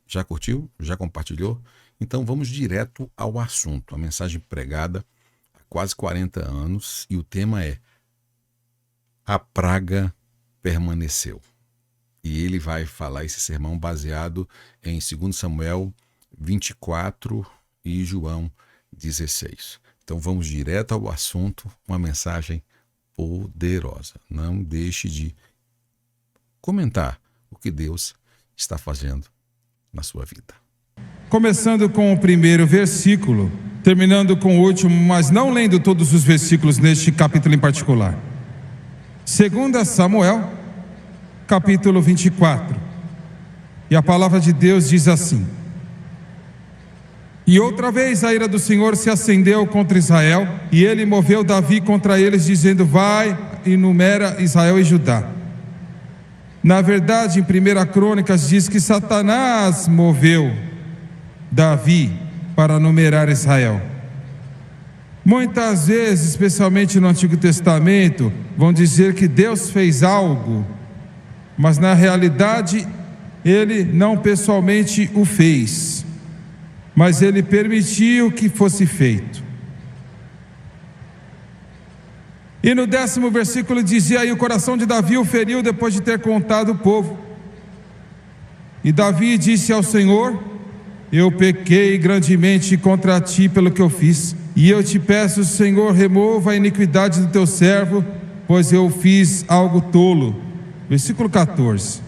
Já curtiu? Já compartilhou? Então vamos direto ao assunto. A mensagem pregada há quase 40 anos e o tema é: a praga permaneceu. E ele vai falar esse sermão baseado em 2 Samuel 24 e João 16. Então vamos direto ao assunto, uma mensagem poderosa. Não deixe de comentar o que Deus está fazendo na sua vida. Começando com o primeiro versículo, terminando com o último, mas não lendo todos os versículos neste capítulo em particular. 2 Samuel, capítulo 24. E a palavra de Deus diz assim: E outra vez a ira do Senhor se acendeu contra Israel, e ele moveu Davi contra eles, dizendo: Vai e numera Israel e Judá. Na verdade, em 1 Crônicas diz que Satanás moveu Davi para numerar Israel. Muitas vezes, especialmente no Antigo Testamento, vão dizer que Deus fez algo, mas na realidade ele não pessoalmente o fez, mas ele permitiu que fosse feito. E no 10º versículo dizia: aí o coração de Davi o feriu depois de ter contado o povo. E Davi disse ao Senhor: eu pequei grandemente contra ti pelo que eu fiz, e eu te peço, Senhor, remova a iniquidade do teu servo, pois eu fiz algo tolo. Versículo 14.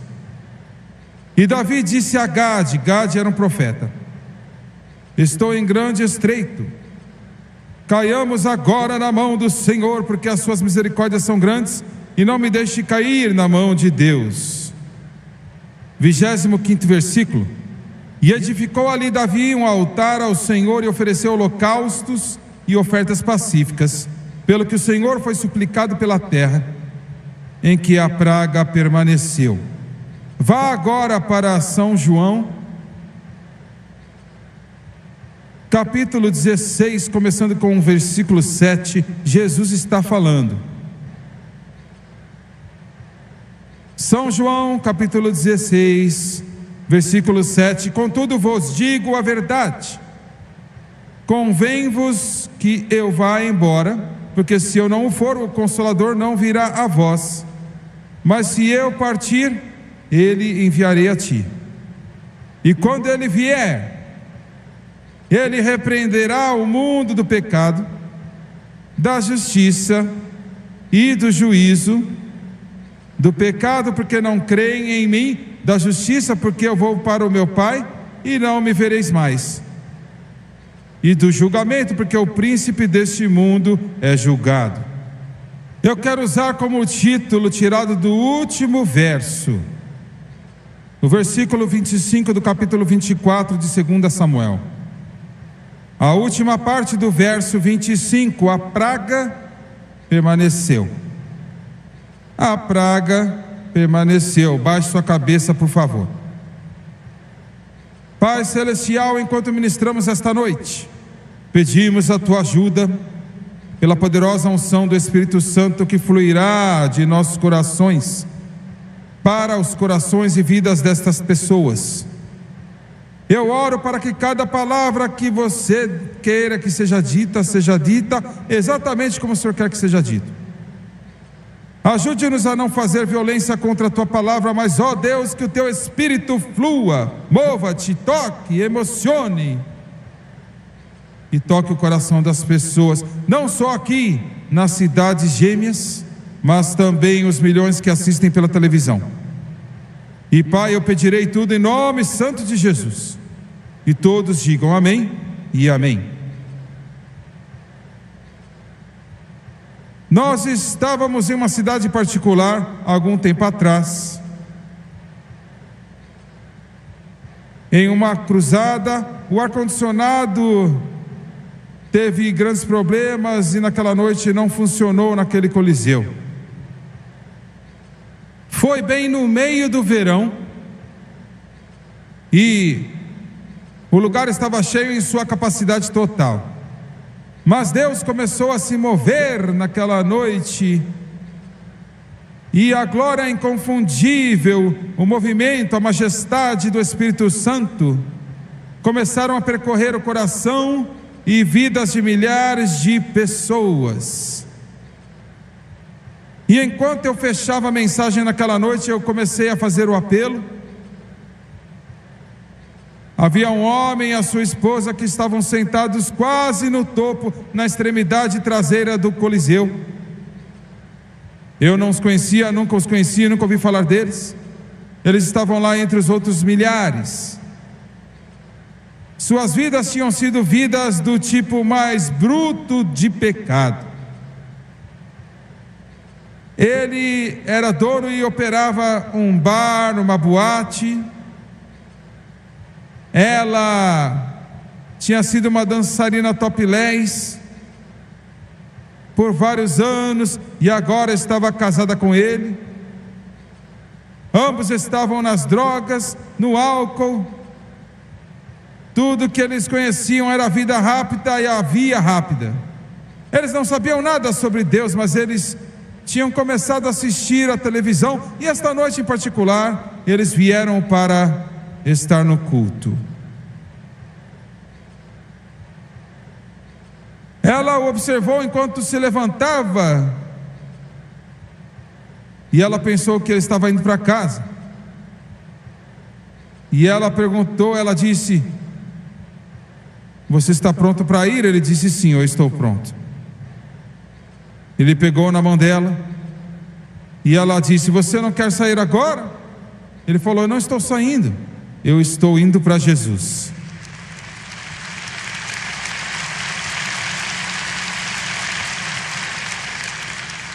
E Davi disse a Gade era um profeta: estou em grande estreito, caiamos agora na mão do Senhor, porque as suas misericórdias são grandes, e não me deixe cair na mão de Deus. 25º versículo. E edificou ali Davi um altar ao Senhor e ofereceu holocaustos e ofertas pacíficas, pelo que o Senhor foi suplicado pela terra em que a praga permaneceu. Vá agora para São João, capítulo 16, começando com o versículo 7, Jesus está falando. São João, capítulo 16, versículo 7, contudo vos digo a verdade, convém-vos que eu vá embora, porque se eu não for, o Consolador não virá a vós, mas se eu partir, ele enviarei a ti. E quando ele vier, ele repreenderá o mundo do pecado, da justiça e do juízo. Do pecado, porque não creem em mim; da justiça, porque eu vou para o meu Pai e não me vereis mais; e do julgamento, porque o príncipe deste mundo é julgado. Eu quero usar como título, tirado do último verso, o versículo 25 do capítulo 24 de 2 Samuel. A última parte do verso 25, a praga permaneceu. A praga permaneceu. Baixe sua cabeça, por favor. Pai Celestial, enquanto ministramos esta noite, pedimos a tua ajuda, pela poderosa unção do Espírito Santo que fluirá de nossos corações, para os corações e vidas destas pessoas. Eu oro para que cada palavra que você queira que seja dita exatamente como o Senhor quer que seja dito. Ajude-nos a não fazer violência contra a tua palavra, mas, ó Deus, que o teu Espírito flua, mova-te, toque, emocione e toque o coração das pessoas, não só aqui nas cidades gêmeas, mas também os milhões que assistem pela televisão. E Pai, eu pedirei tudo em nome santo de Jesus, e todos digam amém e amém. Nós estávamos em uma cidade particular há algum tempo atrás, em uma cruzada. O ar-condicionado teve grandes problemas e naquela noite não funcionou naquele coliseu. Foi bem no meio do verão e o lugar estava cheio em sua capacidade total. Mas Deus começou a se mover naquela noite e a glória inconfundível, o movimento, a majestade do Espírito Santo começaram a percorrer o coração e vidas de milhares de pessoas. E enquanto eu fechava a mensagem naquela noite, eu comecei a fazer o apelo. Havia um homem e a sua esposa que estavam sentados quase no topo, na extremidade traseira do Coliseu. Eu não os conhecia, nunca ouvi falar deles. Eles estavam lá entre os outros milhares. Suas vidas tinham sido vidas do tipo mais bruto de pecado. Ele era dono e operava um bar, uma boate. Ela tinha sido uma dançarina topless por vários anos e agora estava casada com ele. Ambos estavam nas drogas, no álcool. Tudo que eles conheciam era a vida rápida e a via rápida. Eles não sabiam nada sobre Deus, mas eles tinham começado a assistir a televisão, e esta noite em particular, eles vieram para estar no culto. Ela o observou enquanto se levantava, e ela pensou que ele estava indo para casa. E ela perguntou, ela disse: "Você está pronto para ir?" Ele disse: "Sim, eu estou pronto." Ele pegou na mão dela, e ela disse: "Você não quer sair agora?" Ele falou: "Eu não estou saindo, eu estou indo para Jesus."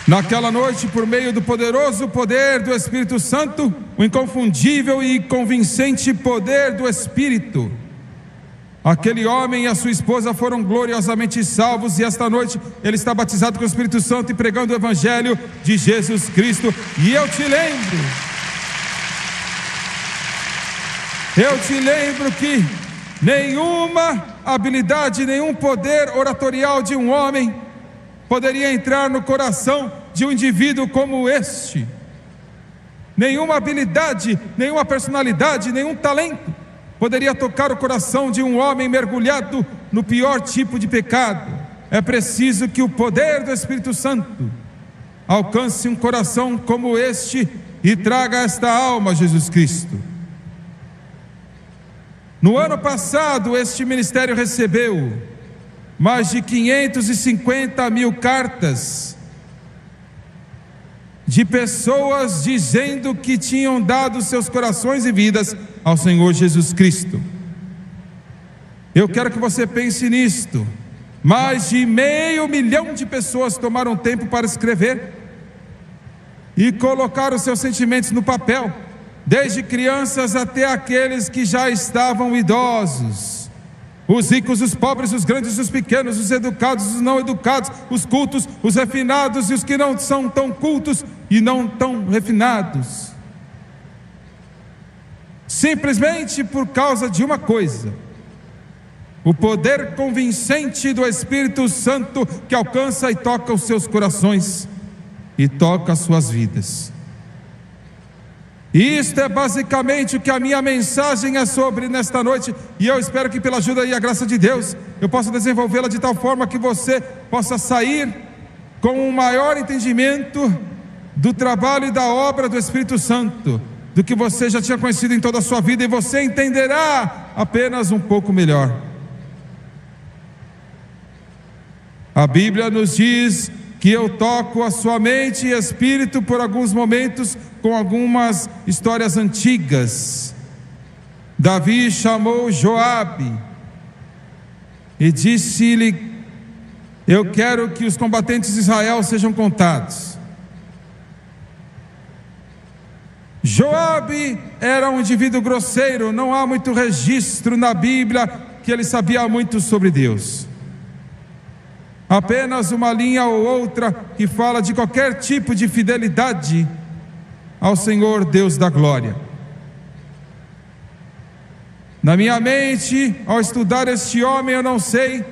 Naquela noite, por meio do poderoso poder do Espírito Santo, o inconfundível e convincente poder do Espírito, aquele homem e a sua esposa foram gloriosamente salvos, e esta noite ele está batizado com o Espírito Santo e pregando o Evangelho de Jesus Cristo. E eu te lembro que nenhuma habilidade, nenhum poder oratorial de um homem poderia entrar no coração de um indivíduo como este. Nenhuma habilidade, nenhuma personalidade, nenhum talento poderia tocar o coração de um homem mergulhado no pior tipo de pecado. É preciso que o poder do Espírito Santo alcance um coração como este e traga esta alma a Jesus Cristo. No ano passado, este ministério recebeu mais de 550 mil cartas de pessoas dizendo que tinham dado seus corações e vidas ao Senhor Jesus Cristo. Eu quero que você pense nisto. Mais de 500 mil de pessoas tomaram tempo para escrever e colocar os seus sentimentos no papel, desde crianças até aqueles que já estavam idosos. Os ricos, os pobres, os grandes, os pequenos, os educados, os não educados, os cultos, os refinados e os que não são tão cultos e não tão refinados. Simplesmente por causa de uma coisa: o poder convincente do Espírito Santo que alcança e toca os seus corações e toca as suas vidas. E isto é basicamente o que a minha mensagem é sobre nesta noite, e eu espero que pela ajuda e a graça de Deus eu possa desenvolvê-la de tal forma que você possa sair com um maior entendimento do trabalho e da obra do Espírito Santo, do que você já tinha conhecido em toda a sua vida, e você entenderá apenas um pouco melhor. A Bíblia nos diz que eu toco a sua mente e espírito por alguns momentos com algumas histórias antigas. Davi chamou Joabe e disse-lhe: "Eu quero que os combatentes de Israel sejam contados." Joabe era um indivíduo grosseiro, não há muito registro na Bíblia que ele sabia muito sobre Deus. Apenas uma linha ou outra que fala de qualquer tipo de fidelidade ao Senhor Deus da glória. Na minha mente, ao estudar este homem, eu não sei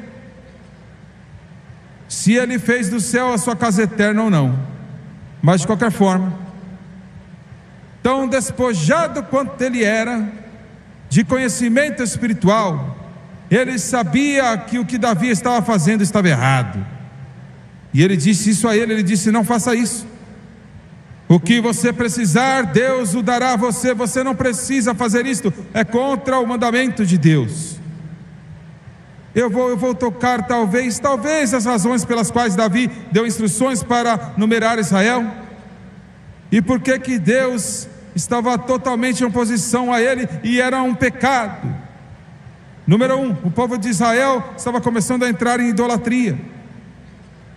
se ele fez do céu a sua casa eterna ou não, mas de qualquer forma, tão despojado quanto ele era de conhecimento espiritual, ele sabia que o que Davi estava fazendo estava errado. E ele disse isso a ele, ele disse: não faça isso. O que você precisar, Deus o dará a você. Você não precisa fazer isto, é contra o mandamento de Deus. Eu vou tocar talvez as razões pelas quais Davi deu instruções para numerar Israel, e por que Deus estava totalmente em oposição a ele, e era um pecado. Número 1, o povo de Israel estava começando a entrar em idolatria.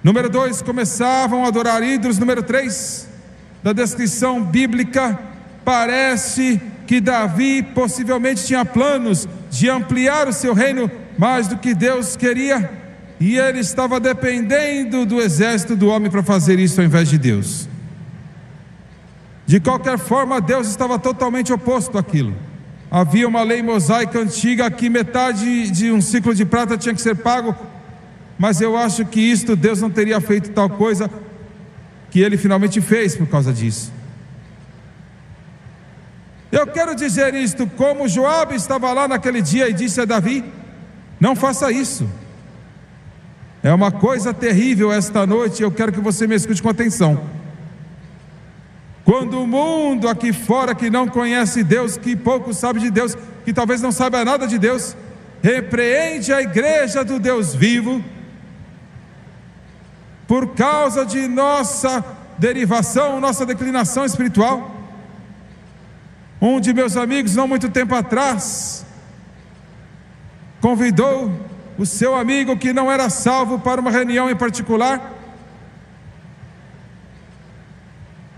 Número 2, começavam a adorar ídolos. Número 3, da descrição bíblica, parece que Davi possivelmente tinha planos de ampliar o seu reino mais do que Deus queria, e ele estava dependendo do exército do homem para fazer isso ao invés de Deus. De qualquer forma, Deus estava totalmente oposto àquilo. Havia uma lei mosaica antiga que metade de um ciclo de prata tinha que ser pago, mas eu acho que isto Deus não teria feito tal coisa que ele finalmente fez por causa disso. Eu quero dizer isto como Joabe estava lá naquele dia e disse a Davi: não faça isso. É uma coisa terrível esta noite, eu quero que você me escute com atenção. Quando o mundo aqui fora que não conhece Deus, que pouco sabe de Deus, que talvez não saiba nada de Deus, repreende a igreja do Deus vivo, por causa de nossa derivação, nossa declinação espiritual. Um de meus amigos, não muito tempo atrás, convidou o seu amigo que não era salvo para uma reunião em particular.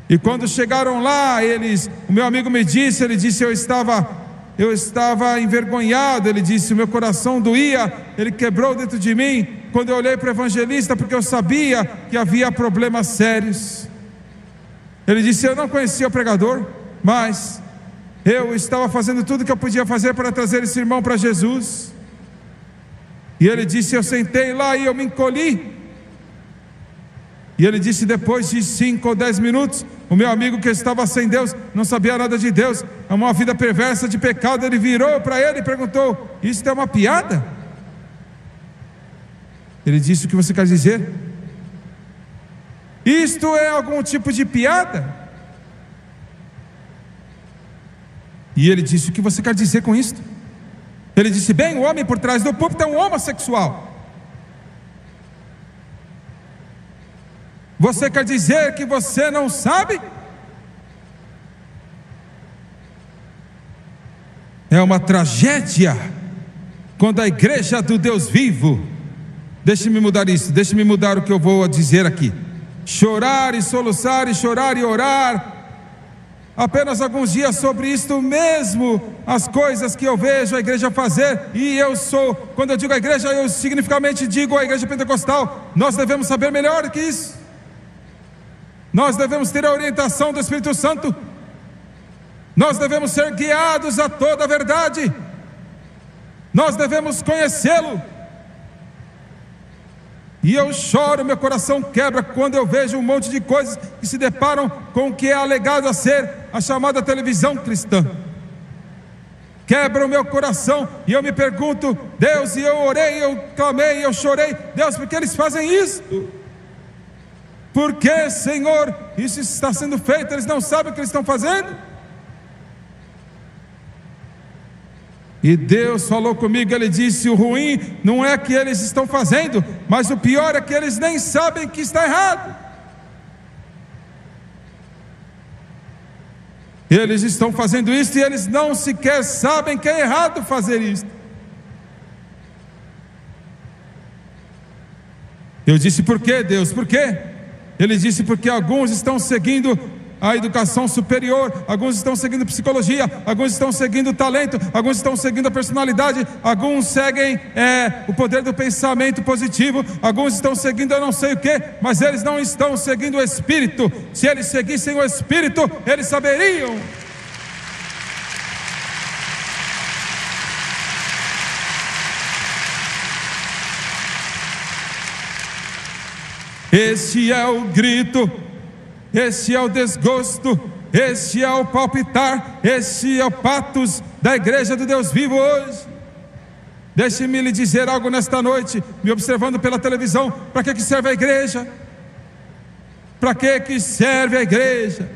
E quando chegaram lá, o meu amigo me disse, ele disse: eu estava envergonhado, ele disse, o meu coração doía, ele quebrou dentro de mim, quando eu olhei para o evangelista, porque eu sabia que havia problemas sérios. Ele disse: eu não conhecia o pregador, mas eu estava fazendo tudo que eu podia fazer para trazer esse irmão para Jesus. E ele disse: eu sentei lá e eu me encolhi. E ele disse: depois de 5 ou 10 minutos, o meu amigo que estava sem Deus, não sabia nada de Deus, é uma vida perversa de pecado, ele virou para ele e perguntou: isto é uma piada? Ele disse: o que você quer dizer? Isto é algum tipo de piada? E ele disse: o que você quer dizer com isto? Ele disse: bem, o homem por trás do púlpito é um homossexual. Você quer dizer que você não sabe? É uma tragédia quando a igreja do Deus vivo, deixe-me mudar isso, deixe-me mudar o que eu vou dizer aqui, chorar e soluçar e chorar e orar apenas alguns dias sobre isto mesmo, as coisas que eu vejo a igreja fazer. E quando eu digo a igreja, eu significativamente digo a igreja pentecostal. Nós devemos saber melhor que isso. Nós devemos ter a orientação do Espírito Santo. Nós devemos ser guiados a toda a verdade. Nós devemos conhecê-lo. E eu choro, meu coração quebra quando eu vejo um monte de coisas que se deparam com o que é alegado a ser a chamada televisão cristã. Quebra o meu coração e eu me pergunto: Deus, e eu orei, eu clamei, eu chorei, Deus, por que eles fazem isso? Por que, Senhor, isso está sendo feito? Eles não sabem o que eles estão fazendo? E Deus falou comigo, Ele disse: o ruim não é que eles estão fazendo, mas o pior é que eles nem sabem que está errado. Eles estão fazendo isso e eles não sequer sabem que é errado fazer isso. Eu disse: por que, Deus? Por quê? Ele disse: porque alguns estão seguindo a educação superior, alguns estão seguindo psicologia, alguns estão seguindo talento, alguns estão seguindo a personalidade, alguns seguem o poder do pensamento positivo, alguns estão seguindo eu não sei o que, mas eles não estão seguindo o Espírito. Se eles seguissem o Espírito, eles saberiam. Este é o grito, este é o desgosto Este é o palpitar, este é o patos da igreja do Deus vivo hoje. Deixe-me lhe dizer algo nesta noite, me observando pela televisão. Para que serve a igreja? Para que serve a igreja?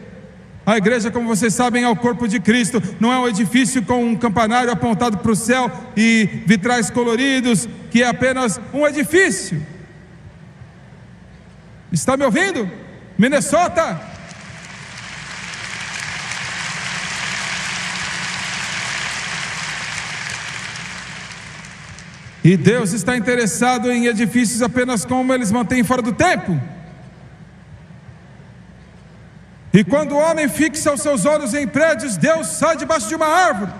A igreja, como vocês sabem, é o corpo de Cristo. Não é um edifício com um campanário apontado para o céu e vitrais coloridos, que é apenas um edifício. Está me ouvindo? Minnesota? E Deus está interessado em edifícios apenas como eles mantêm fora do tempo. E quando o homem fixa os seus olhos em prédios, Deus sai debaixo de uma árvore.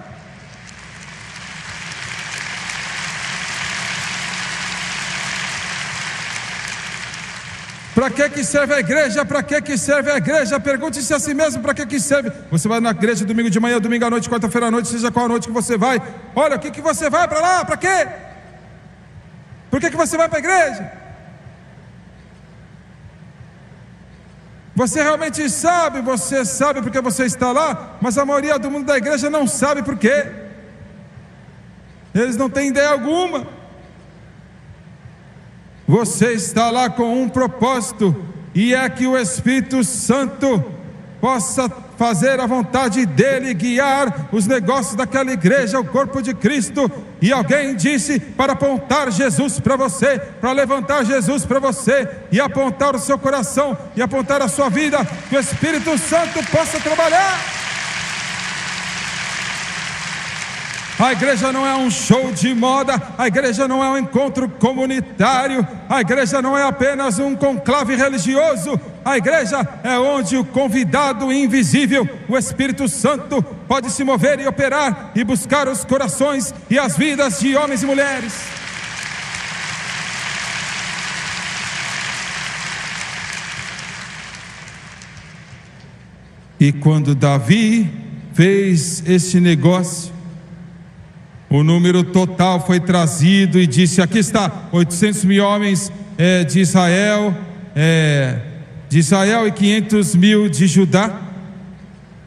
Para que serve a igreja? Para que serve a igreja? Pergunte-se a si mesmo, para que serve? Você vai na igreja domingo de manhã, domingo à noite, quarta-feira à noite, seja qual a noite que você vai. Olha, o que você vai para lá? Para quê? Por que você vai para a igreja? Você realmente sabe, você sabe porque você está lá, mas a maioria do mundo da igreja não sabe por quê. Eles não têm ideia alguma. Você está lá com um propósito, e é que o Espírito Santo possa fazer a vontade dele, guiar os negócios daquela igreja, o corpo de Cristo. E alguém disse para apontar Jesus para você, para levantar Jesus para você, e apontar o seu coração, e apontar a sua vida, que o Espírito Santo possa trabalhar. A igreja não é um show de moda, a igreja não é um encontro comunitário, a igreja não é apenas um conclave religioso, a igreja é onde o convidado invisível, o Espírito Santo, pode se mover e operar e buscar os corações e as vidas de homens e mulheres. E quando Davi fez este negócio, o número total foi trazido e disse: aqui está, 800 mil homens de Israel e 500 mil de Judá,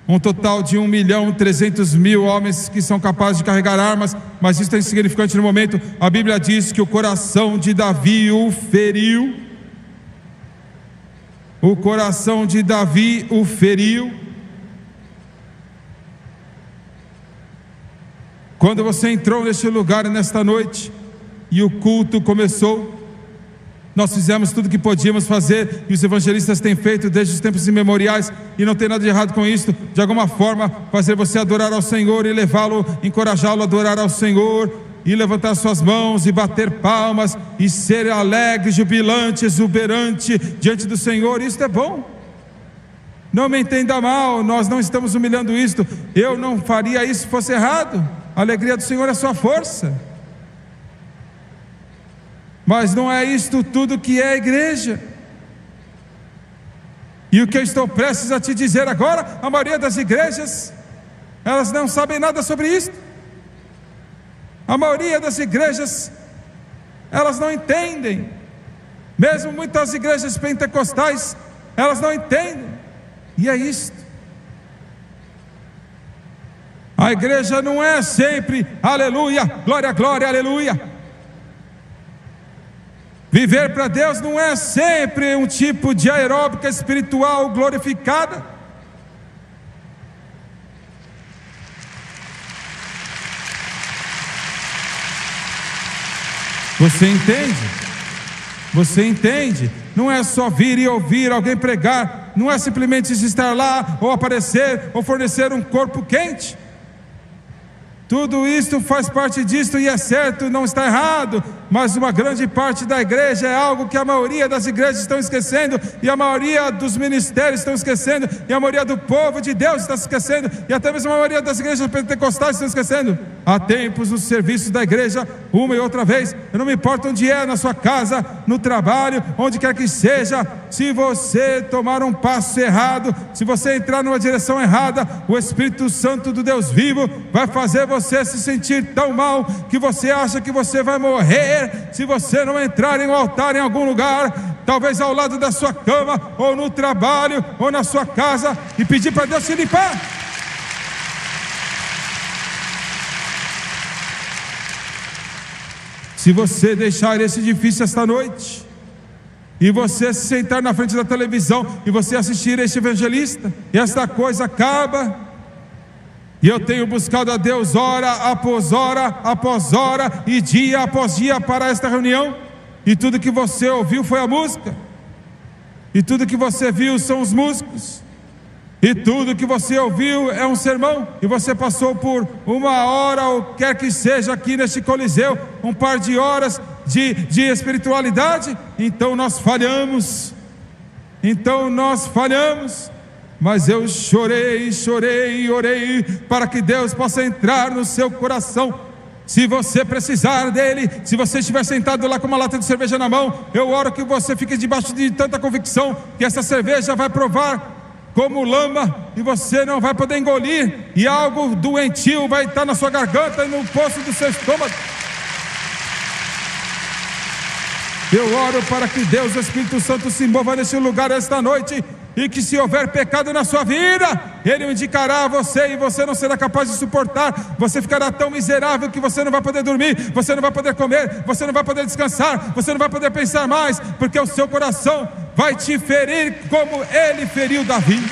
um total de 1.300.000 homens que são capazes de carregar armas. Mas isso é insignificante no momento. A Bíblia diz que o coração de Davi o feriu. O coração de Davi o feriu. Quando você entrou neste lugar nesta noite e o culto começou, nós fizemos tudo o que podíamos fazer, e os evangelistas têm feito desde os tempos imemoriais, e não tem nada de errado com isso. De alguma forma fazer você adorar ao Senhor e levá-lo, encorajá-lo a adorar ao Senhor, e levantar suas mãos e bater palmas e ser alegre, jubilante, exuberante diante do Senhor. Isso é bom. Não me entenda mal, nós não estamos humilhando isto. Eu não faria isso se fosse errado. A alegria do Senhor é a sua força. Mas não é isto tudo que é a igreja. E o que eu estou prestes a te dizer agora, a maioria das igrejas, elas não sabem nada sobre isso. A maioria das igrejas, elas não entendem. Mesmo muitas igrejas pentecostais, elas não entendem. E é isto. A igreja não é sempre aleluia, glória, glória, aleluia. Viver para Deus não é sempre um tipo de aeróbica espiritual glorificada. Você entende? Você entende? Não é só vir e ouvir alguém pregar, não é simplesmente estar lá, ou aparecer, ou fornecer um corpo quente. Tudo isso faz parte disto e é certo, não está errado, mas uma grande parte da igreja é algo que a maioria das igrejas estão esquecendo, e a maioria dos ministérios estão esquecendo, e a maioria do povo de Deus está esquecendo, e até mesmo a maioria das igrejas pentecostais estão esquecendo. Há tempos nos serviços da igreja, uma e outra vez, eu não me importo onde é, na sua casa, no trabalho, onde quer que seja, se você tomar um passo errado, se você entrar numa direção errada, o Espírito Santo do Deus vivo vai fazer você se sentir tão mal, que você acha que você vai morrer, se você não entrar em um altar em algum lugar, talvez ao lado da sua cama, ou no trabalho, ou na sua casa, e pedir para Deus te limpar. Se você deixar esse edifício esta noite, e você se sentar na frente da televisão, e você assistir este evangelista, e esta coisa acaba, e eu tenho buscado a Deus hora após hora, e dia após dia para esta reunião, e tudo que você ouviu foi a música, e tudo que você viu são os músicos, e tudo que você ouviu é um sermão, e você passou por 1 hora, ou quer que seja aqui neste Coliseu, um par de horas de espiritualidade. Então nós falhamos, mas eu chorei e orei para que Deus possa entrar no seu coração. Se você precisar dele, se você estiver sentado lá com uma lata de cerveja na mão, eu oro que você fique debaixo de tanta convicção que essa cerveja vai provar como lama, e você não vai poder engolir, e algo doentio vai estar na sua garganta e no poço do seu estômago. Eu oro para que Deus, o Espírito Santo, se mova nesse lugar esta noite, e que se houver pecado na sua vida, Ele o indicará a você, e você não será capaz de suportar. Você ficará tão miserável que você não vai poder dormir, você não vai poder comer, você não vai poder descansar, você não vai poder pensar mais, porque o seu coração vai te ferir como ele feriu Davi.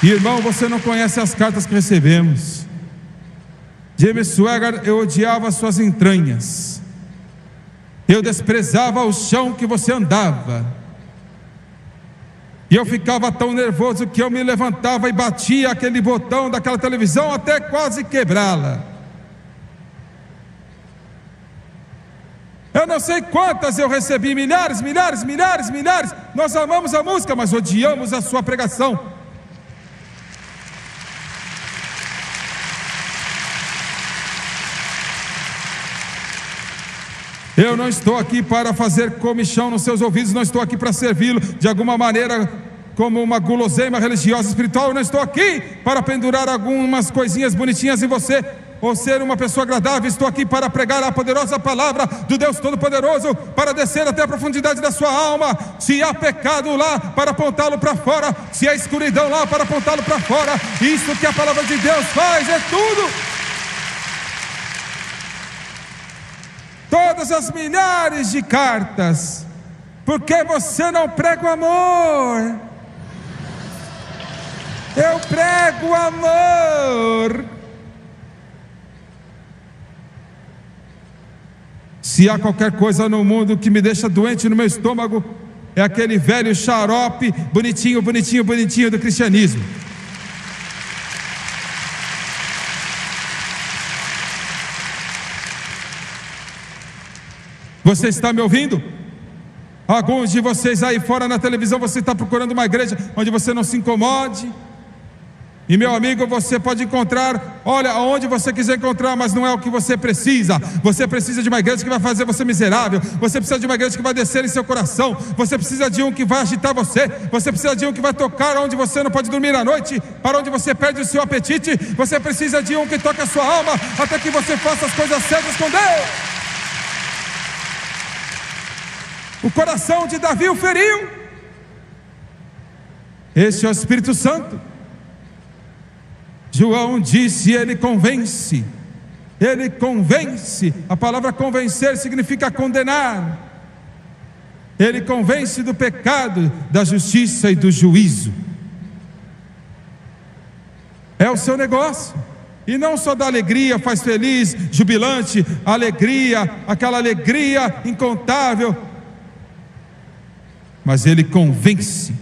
Irmão, você não conhece as cartas que recebemos. James Swagger, eu odiava suas entranhas, eu desprezava o chão que você andava, e eu ficava tão nervoso que eu me levantava e batia aquele botão daquela televisão até quase quebrá-la. Eu não sei quantas eu recebi, milhares. Nós amamos a música, mas odiamos a sua pregação. Eu não estou aqui para fazer comichão nos seus ouvidos, não estou aqui para servi-lo de alguma maneira como uma guloseima religiosa espiritual. Eu não estou aqui para pendurar algumas coisinhas bonitinhas em você, ou ser uma pessoa agradável. Estou aqui para pregar a poderosa palavra do Deus Todo-Poderoso, para descer até a profundidade da sua alma. Se há pecado lá, para apontá-lo para fora. Se há escuridão lá, para apontá-lo para fora. Isso que a palavra de Deus faz, é tudo. Todas as milhares de cartas, porque você não prega o amor. Eu prego o amor. Se há qualquer coisa no mundo que me deixa doente no meu estômago, é aquele velho xarope bonitinho do cristianismo. Você está me ouvindo? Alguns de vocês aí fora na televisão, você está procurando uma igreja onde você não se incomode. E meu amigo, você pode encontrar, olha, aonde você quiser encontrar, mas não é o que você precisa. Você precisa de uma igreja que vai fazer você miserável. Você precisa de uma igreja que vai descer em seu coração. Você precisa de um que vai agitar você. Você precisa de um que vai tocar onde você não pode dormir à noite, para onde você perde o seu apetite. Você precisa de um que toque a sua alma, até que você faça as coisas certas com Deus. O coração de Davi o feriu. Esse é o Espírito Santo. João disse: ele convence. Ele convence. A palavra convencer significa condenar. Ele convence do pecado, da justiça e do juízo. É o seu negócio. E não só da alegria, faz feliz, jubilante, alegria, aquela alegria incontável, mas ele convence.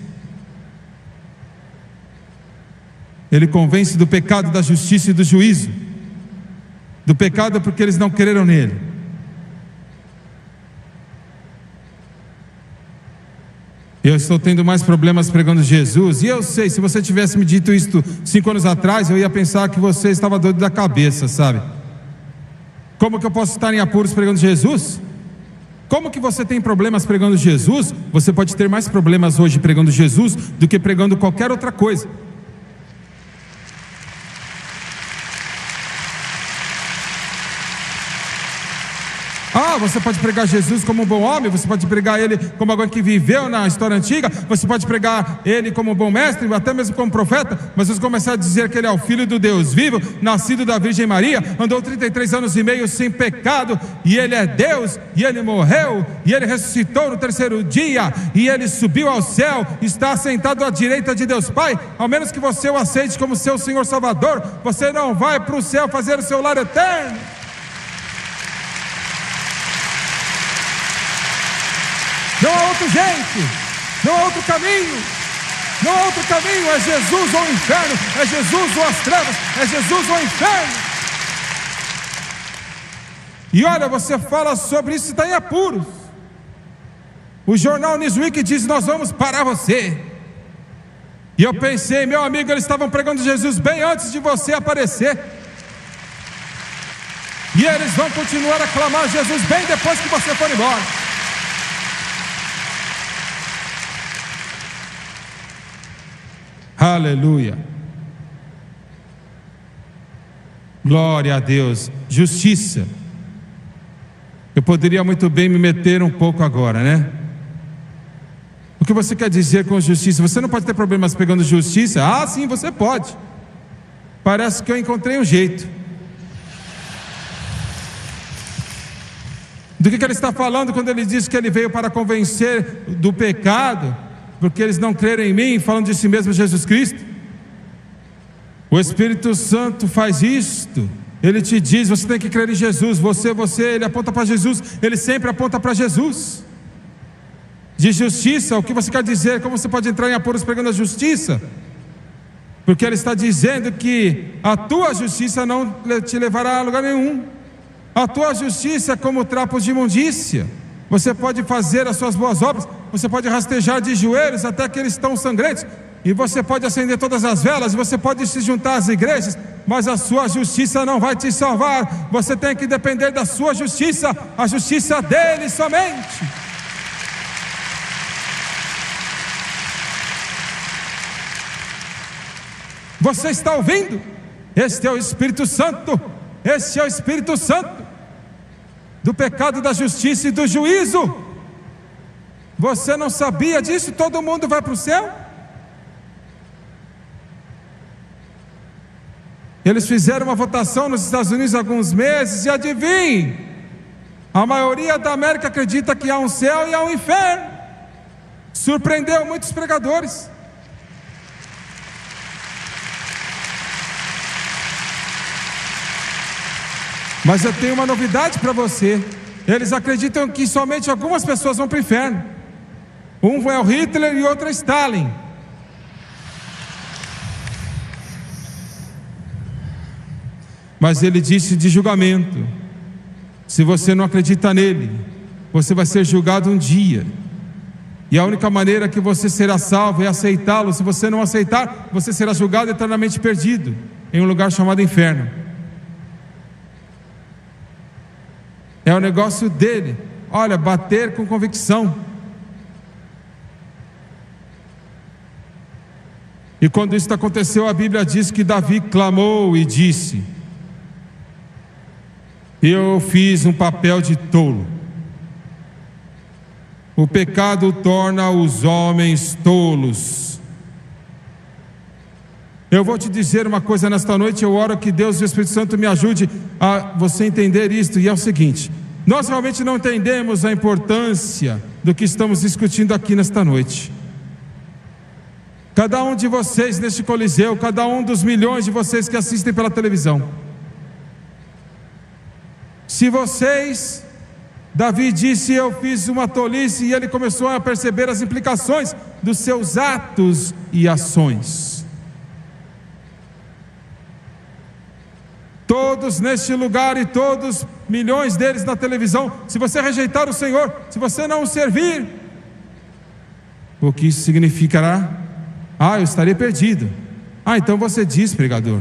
Ele convence do pecado, da justiça e do juízo. Do pecado porque eles não creram nele. Eu estou tendo mais problemas pregando Jesus. E eu sei, se você tivesse me dito isso 5 anos atrás, eu ia pensar que você estava doido da cabeça, sabe? Como que eu posso estar em apuros pregando Jesus? Como que você tem problemas pregando Jesus? Você pode ter mais problemas hoje pregando Jesus do que pregando qualquer outra coisa. você pode pregar Jesus como um bom homem, você pode pregar Ele como alguém que viveu na história antiga, você pode pregar Ele como um bom mestre, até mesmo como profeta, mas você começar a dizer que Ele é o Filho do Deus vivo, nascido da Virgem Maria, andou 33 anos e meio sem pecado, e Ele é Deus, e Ele morreu, e Ele ressuscitou no terceiro dia, e Ele subiu ao céu, está sentado à direita de Deus Pai. Ao menos que você o aceite como seu Senhor Salvador, você não vai para o céu fazer o seu lar eterno. Não há outro jeito, não há outro caminho, não há outro caminho. É Jesus ou o inferno, é Jesus ou as trevas, é Jesus ou o inferno. E olha, você fala sobre isso e está em apuros. O jornal Newsweek diz: nós vamos parar você. E eu pensei, meu amigo, eles estavam pregando Jesus bem antes de você aparecer, e eles vão continuar a clamar Jesus bem depois que você for embora. Aleluia, glória a Deus. Justiça. Eu poderia muito bem me meter um pouco agora, né? O que você quer dizer com justiça? Você não pode ter problemas pegando justiça? Ah, sim, você pode. Parece que eu encontrei um jeito. Do que ele está falando quando ele diz que ele veio para convencer do pecado, porque eles não creram em mim, falando de si mesmo Jesus Cristo? O Espírito Santo faz isto. Ele te diz: você tem que crer em Jesus. Ele aponta para Jesus. Ele sempre aponta para Jesus. De justiça, o que você quer dizer? Como você pode entrar em apuros pregando a justiça? Porque ele está dizendo que a tua justiça não te levará a lugar nenhum. A tua justiça é como trapos de imundícia. Você pode fazer as suas boas obras, você pode rastejar de joelhos até que eles estão sangrentos, e você pode acender todas as velas, você pode se juntar às igrejas, mas a sua justiça não vai te salvar. Você tem que depender da sua justiça, a justiça dele somente. Você está ouvindo? Este é o Espírito Santo. Este é o Espírito Santo do pecado, da justiça e do juízo. Você não sabia disso? Todo mundo vai para o céu? Eles fizeram uma votação nos Estados Unidos há alguns meses, e adivinhe, a maioria da América acredita que há um céu e há um inferno. Surpreendeu muitos pregadores. Mas eu tenho uma novidade para você. Eles acreditam que somente algumas pessoas vão para o inferno. Um é o Hitler e outro é Stalin. Mas ele disse de julgamento: se você não acredita nele, você vai ser julgado um dia. E a única maneira que você será salvo é aceitá-lo. Se você não aceitar, você será julgado eternamente perdido em um lugar chamado inferno. É o negócio dele. Olha, bater com convicção. E quando isso aconteceu, a Bíblia diz que Davi clamou e disse: eu fiz um papel de tolo. O pecado torna os homens tolos. Eu vou te dizer uma coisa nesta noite. Eu oro que Deus e o Espírito Santo me ajude a você entender isto. E é o seguinte: nós realmente não entendemos a importância do que estamos discutindo aqui nesta noite. Cada um de vocês neste coliseu, cada um dos milhões de vocês que assistem pela televisão, se vocês, Davi disse: eu fiz uma tolice, e ele começou a perceber as implicações dos seus atos e ações. Todos neste lugar e todos, milhões deles na televisão, se você rejeitar o Senhor, se você não o servir, o que isso significará? Eu estarei perdido. Então você diz, pregador,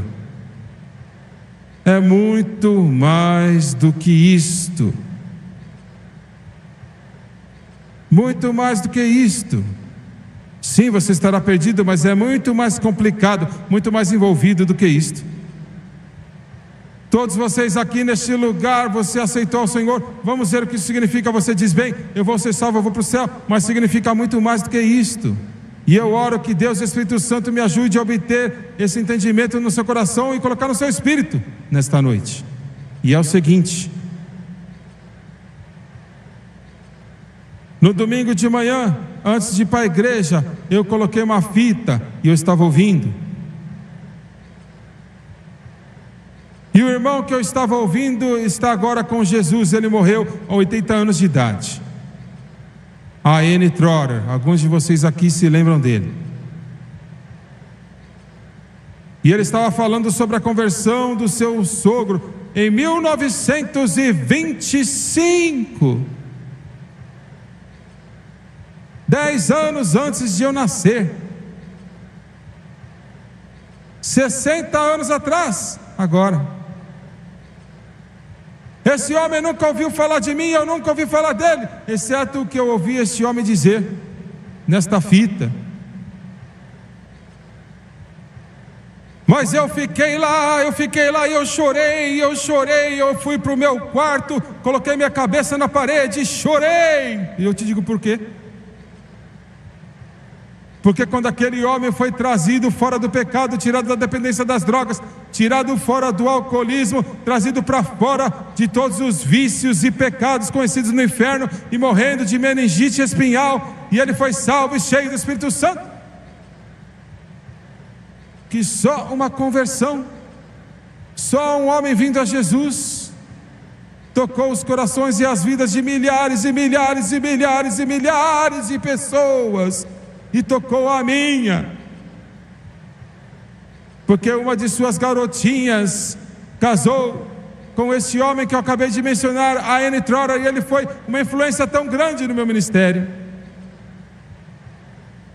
é muito mais do que isto. Muito mais do que isto. Sim, você estará perdido, mas é muito mais complicado, muito mais envolvido do que isto. Todos vocês aqui neste lugar, você aceitou o Senhor. Vamos ver o que isso significa. Você diz: bem, eu vou ser salvo, eu vou para o céu. Mas significa muito mais do que isto. E eu oro que Deus e o Espírito Santo me ajude a obter esse entendimento no seu coração e colocar no seu espírito nesta noite. E é o seguinte: no domingo de manhã, antes de ir para a igreja, eu coloquei uma fita e eu estava ouvindo. E o irmão que eu estava ouvindo está agora com Jesus. Ele morreu a 80 anos de idade. A.N. Trotter, alguns de vocês aqui se lembram dele. E ele estava falando sobre a conversão do seu sogro em 1925, 10 anos antes de eu nascer, 60 anos atrás, agora. Esse homem nunca ouviu falar de mim, eu nunca ouvi falar dele, exceto o que eu ouvi este homem dizer nesta fita. Mas eu fiquei lá e eu chorei, eu fui para o meu quarto, coloquei minha cabeça na parede e chorei. E eu te digo por quê? Porque quando aquele homem foi trazido fora do pecado, tirado da dependência das drogas, tirado fora do alcoolismo, trazido para fora de todos os vícios e pecados conhecidos no inferno, e morrendo de meningite espinhal, e ele foi salvo e cheio do Espírito Santo, que só uma conversão, só um homem vindo a Jesus, tocou os corações e as vidas de milhares e milhares e milhares e milhares de pessoas, e tocou a minha, porque uma de suas garotinhas casou com esse homem que eu acabei de mencionar, A.N. Trotter, e ele foi uma influência tão grande no meu ministério.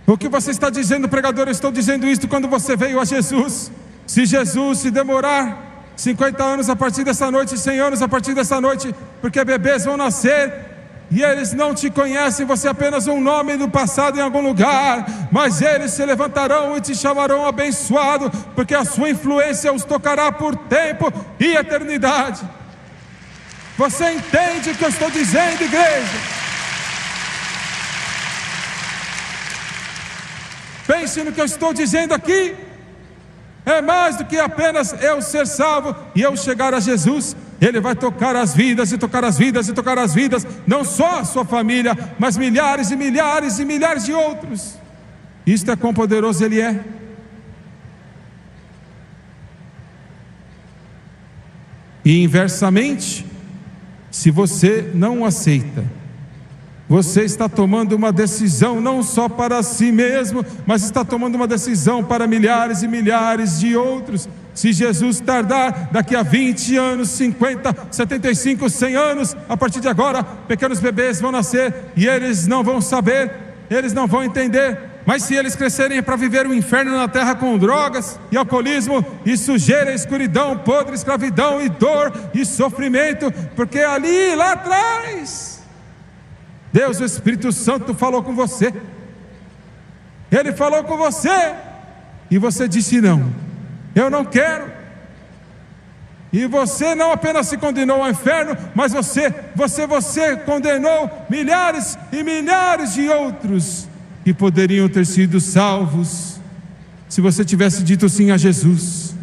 O que você está dizendo, pregador? Eu estou dizendo isso quando você veio a Jesus. Se Jesus se demorar 50 anos a partir dessa noite, 100 anos a partir dessa noite, porque bebês vão nascer e eles não te conhecem, você é apenas um nome do passado em algum lugar, mas eles se levantarão e te chamarão abençoado, porque a sua influência os tocará por tempo e eternidade. Você entende o que eu estou dizendo, igreja? Pense no que eu estou dizendo aqui. É mais do que apenas eu ser salvo e eu chegar a Jesus. Ele vai tocar as vidas e tocar as vidas e tocar as vidas, não só a sua família, mas milhares e milhares e milhares de outros. Isto é quão poderoso Ele é. E inversamente, se você não o aceita, você está tomando uma decisão não só para si mesmo, mas está tomando uma decisão para milhares e milhares de outros. Se Jesus tardar, daqui a 20 anos, 50, 75, 100 anos, a partir de agora, pequenos bebês vão nascer e eles não vão saber, eles não vão entender. Mas se eles crescerem para viver o inferno na terra com drogas e alcoolismo e sujeira, escuridão, podre, escravidão e dor e sofrimento, porque ali, lá atrás, Deus, o Espírito Santo falou com você. Ele falou com você e você disse não, eu não quero. E você não apenas se condenou ao inferno, mas você condenou milhares e milhares de outros que poderiam ter sido salvos se você tivesse dito sim a Jesus.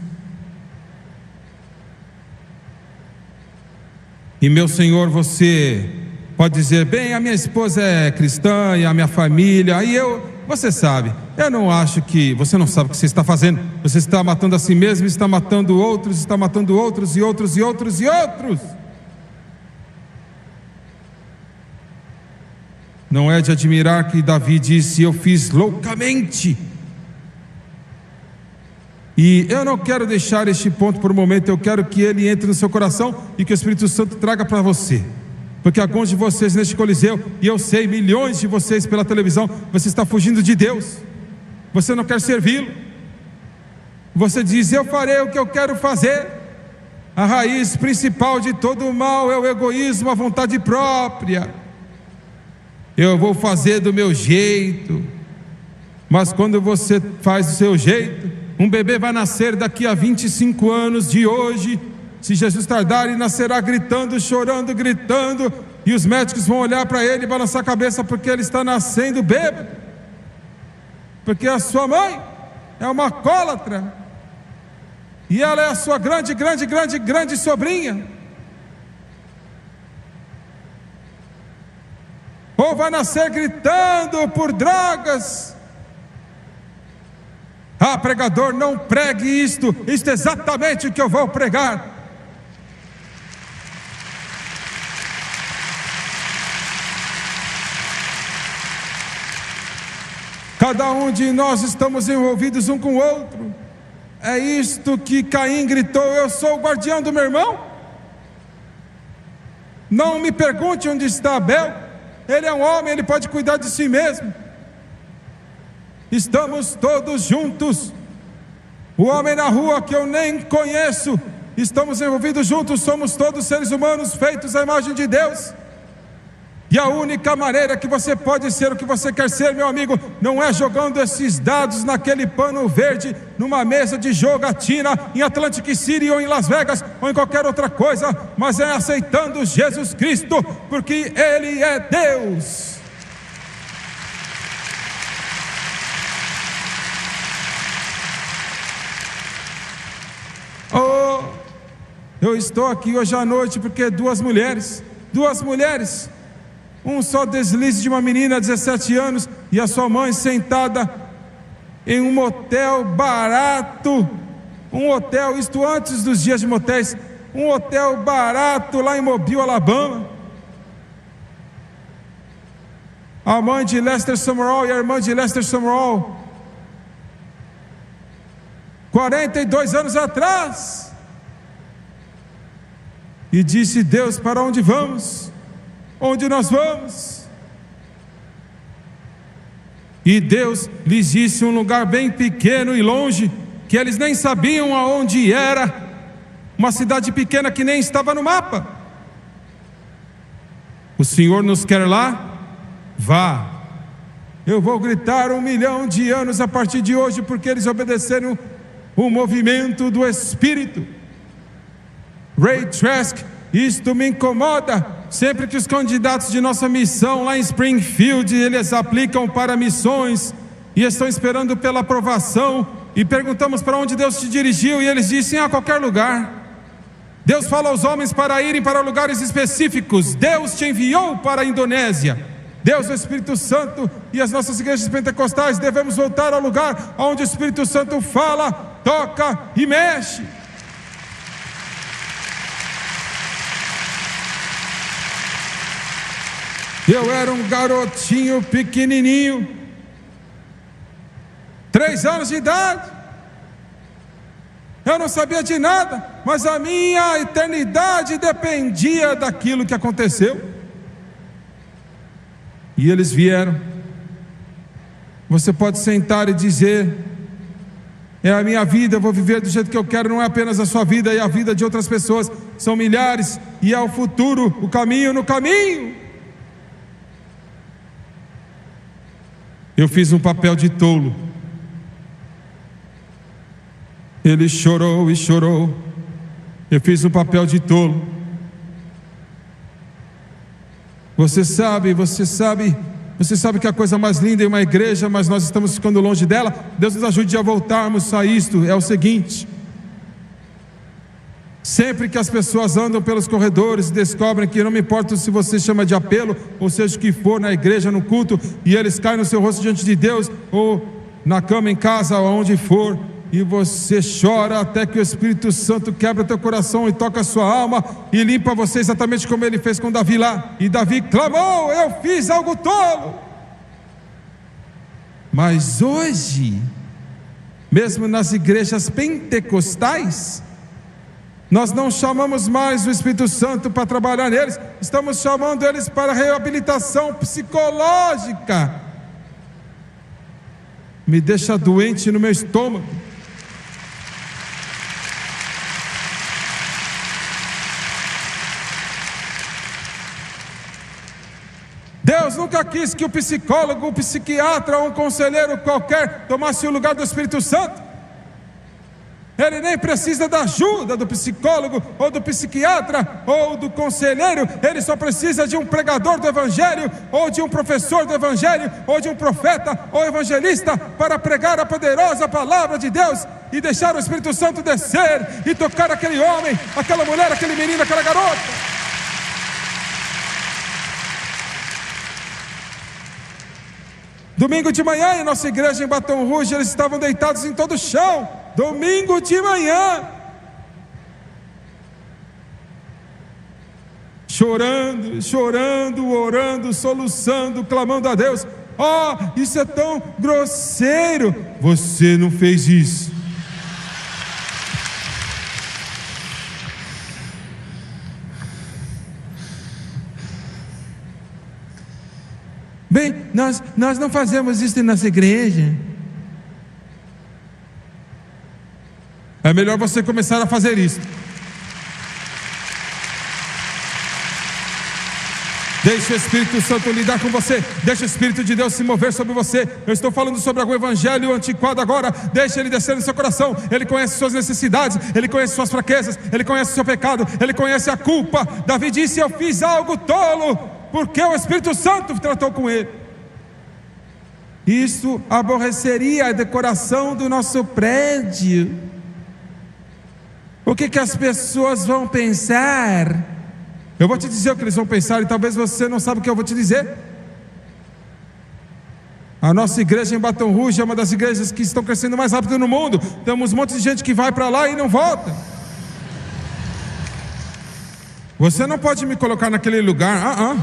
E meu Senhor, você pode dizer, bem, a minha esposa é cristã e a minha família, e você sabe, eu não acho que, você não sabe o que você está fazendo, você está matando a si mesmo, está matando outros e outros e outros e outros. Não é de admirar que Davi disse, eu fiz loucamente. E eu não quero deixar este ponto por um momento, eu quero que ele entre no seu coração e que o Espírito Santo traga para você. Porque alguns de vocês neste coliseu, e eu sei, milhões de vocês pela televisão, você está fugindo de Deus, você não quer servi-lo, você diz, eu farei o que eu quero fazer. A raiz principal de todo o mal é o egoísmo, a vontade própria. Eu vou fazer do meu jeito. Mas quando você faz do seu jeito, um bebê vai nascer daqui a 25 anos de hoje, Se Jesus tardar, ele nascerá gritando, chorando, gritando, e os médicos vão olhar para ele e balançar a cabeça, porque ele está nascendo bêbado, porque a sua mãe é uma alcoólatra, e ela é a sua grande sobrinha. Ou vai nascer gritando por drogas. Ah, pregador, não pregue isto é exatamente o que eu vou pregar. Cada um de nós estamos envolvidos um com o outro. É isto que Caim gritou: eu sou o guardião do meu irmão. Não me pergunte onde está Abel. Ele é um homem, ele pode cuidar de si mesmo. Estamos todos juntos. O homem na rua que eu nem conheço, estamos envolvidos juntos. Somos todos seres humanos feitos à imagem de Deus. E a única maneira que você pode ser o que você quer ser, meu amigo, não é jogando esses dados naquele pano verde, numa mesa de jogatina em Atlantic City ou em Las Vegas ou em qualquer outra coisa, mas é aceitando Jesus Cristo, porque Ele é Deus. Oh, eu estou aqui hoje à noite porque duas mulheres, um só deslize de uma menina de 17 anos e a sua mãe sentada em um motel barato, um hotel, isto antes dos dias de motéis, um hotel barato lá em Mobile, Alabama. A mãe de Lester Sumrall e a irmã de Lester Sumrall, 42 anos atrás, e disse: Deus, para onde vamos? Onde nós vamos? E Deus lhes disse um lugar bem pequeno e longe, que eles nem sabiam aonde era, uma cidade pequena que nem estava no mapa. O Senhor nos quer lá? Vá. Eu vou gritar 1 milhão de anos a partir de hoje, porque eles obedeceram o movimento do Espírito. Ray Trask, isto me incomoda. Sempre que os candidatos de nossa missão lá em Springfield, eles aplicam para missões e estão esperando pela aprovação, e perguntamos para onde Deus te dirigiu, e eles dizem: a qualquer lugar. Deus fala aos homens para irem para lugares específicos. Deus te enviou para a Indonésia. Deus, o Espírito Santo, e as nossas igrejas pentecostais devemos voltar ao lugar onde o Espírito Santo fala, toca e mexe. Eu era um garotinho pequenininho, 3 anos de idade. Eu não sabia de nada, mas a minha eternidade dependia daquilo que aconteceu. E eles vieram. Você pode sentar e dizer: é a minha vida, eu vou viver do jeito que eu quero. Não é apenas a sua vida, é a vida de outras pessoas. São milhares, e é o futuro, o caminho no caminho. Eu fiz um papel de tolo. Ele chorou e chorou. Eu fiz um papel de tolo. Você sabe que a coisa mais linda é uma igreja, mas nós estamos ficando longe dela. Deus nos ajude a voltarmos a isto. É o seguinte: sempre que as pessoas andam pelos corredores e descobrem que, não me importa se você chama de apelo, ou seja o que for, na igreja, no culto, e eles caem no seu rosto diante de Deus, ou na cama, em casa, ou onde for, e você chora até que o Espírito Santo quebra teu coração e toca a sua alma e limpa você, exatamente como ele fez com Davi lá. E Davi clamou: eu fiz algo tolo. Mas hoje, mesmo nas igrejas pentecostais, nós não chamamos mais o Espírito Santo para trabalhar neles, estamos chamando eles para reabilitação psicológica. Me deixa doente no meu estômago. Deus nunca quis que o psicólogo, o psiquiatra ou um conselheiro qualquer tomasse o lugar do Espírito Santo. Ele nem precisa da ajuda do psicólogo, ou do psiquiatra, ou do conselheiro. Ele só precisa de um pregador do Evangelho, ou de um professor do Evangelho, ou de um profeta ou evangelista, para pregar a poderosa palavra de Deus, e deixar o Espírito Santo descer, e tocar aquele homem, aquela mulher, aquele menino, aquela garota. Domingo de manhã, em nossa igreja em Baton Rouge, eles estavam deitados em todo o chão. Domingo de manhã, chorando, orando, soluçando, clamando a Deus. Isso é tão grosseiro. Você não fez isso. Bem, nós não fazemos isso em nossa igreja. É melhor você começar a fazer isso. Deixe o Espírito Santo lidar com você. Deixe o Espírito de Deus se mover sobre você. Eu estou falando sobre algum evangelho antiquado agora. Deixe ele descer no seu coração. Ele conhece suas necessidades, ele conhece suas fraquezas, ele conhece o seu pecado, ele conhece a culpa. Davi disse: eu fiz algo tolo, porque o Espírito Santo tratou com ele. Isso aborreceria a decoração do nosso prédio. O que as pessoas vão pensar? Eu vou te dizer o que eles vão pensar, e talvez você não saiba o que eu vou te dizer. A nossa igreja em Baton Rouge é uma das igrejas que estão crescendo mais rápido no mundo. Temos um monte de gente que vai para lá e não volta. Você não pode me colocar naquele lugar.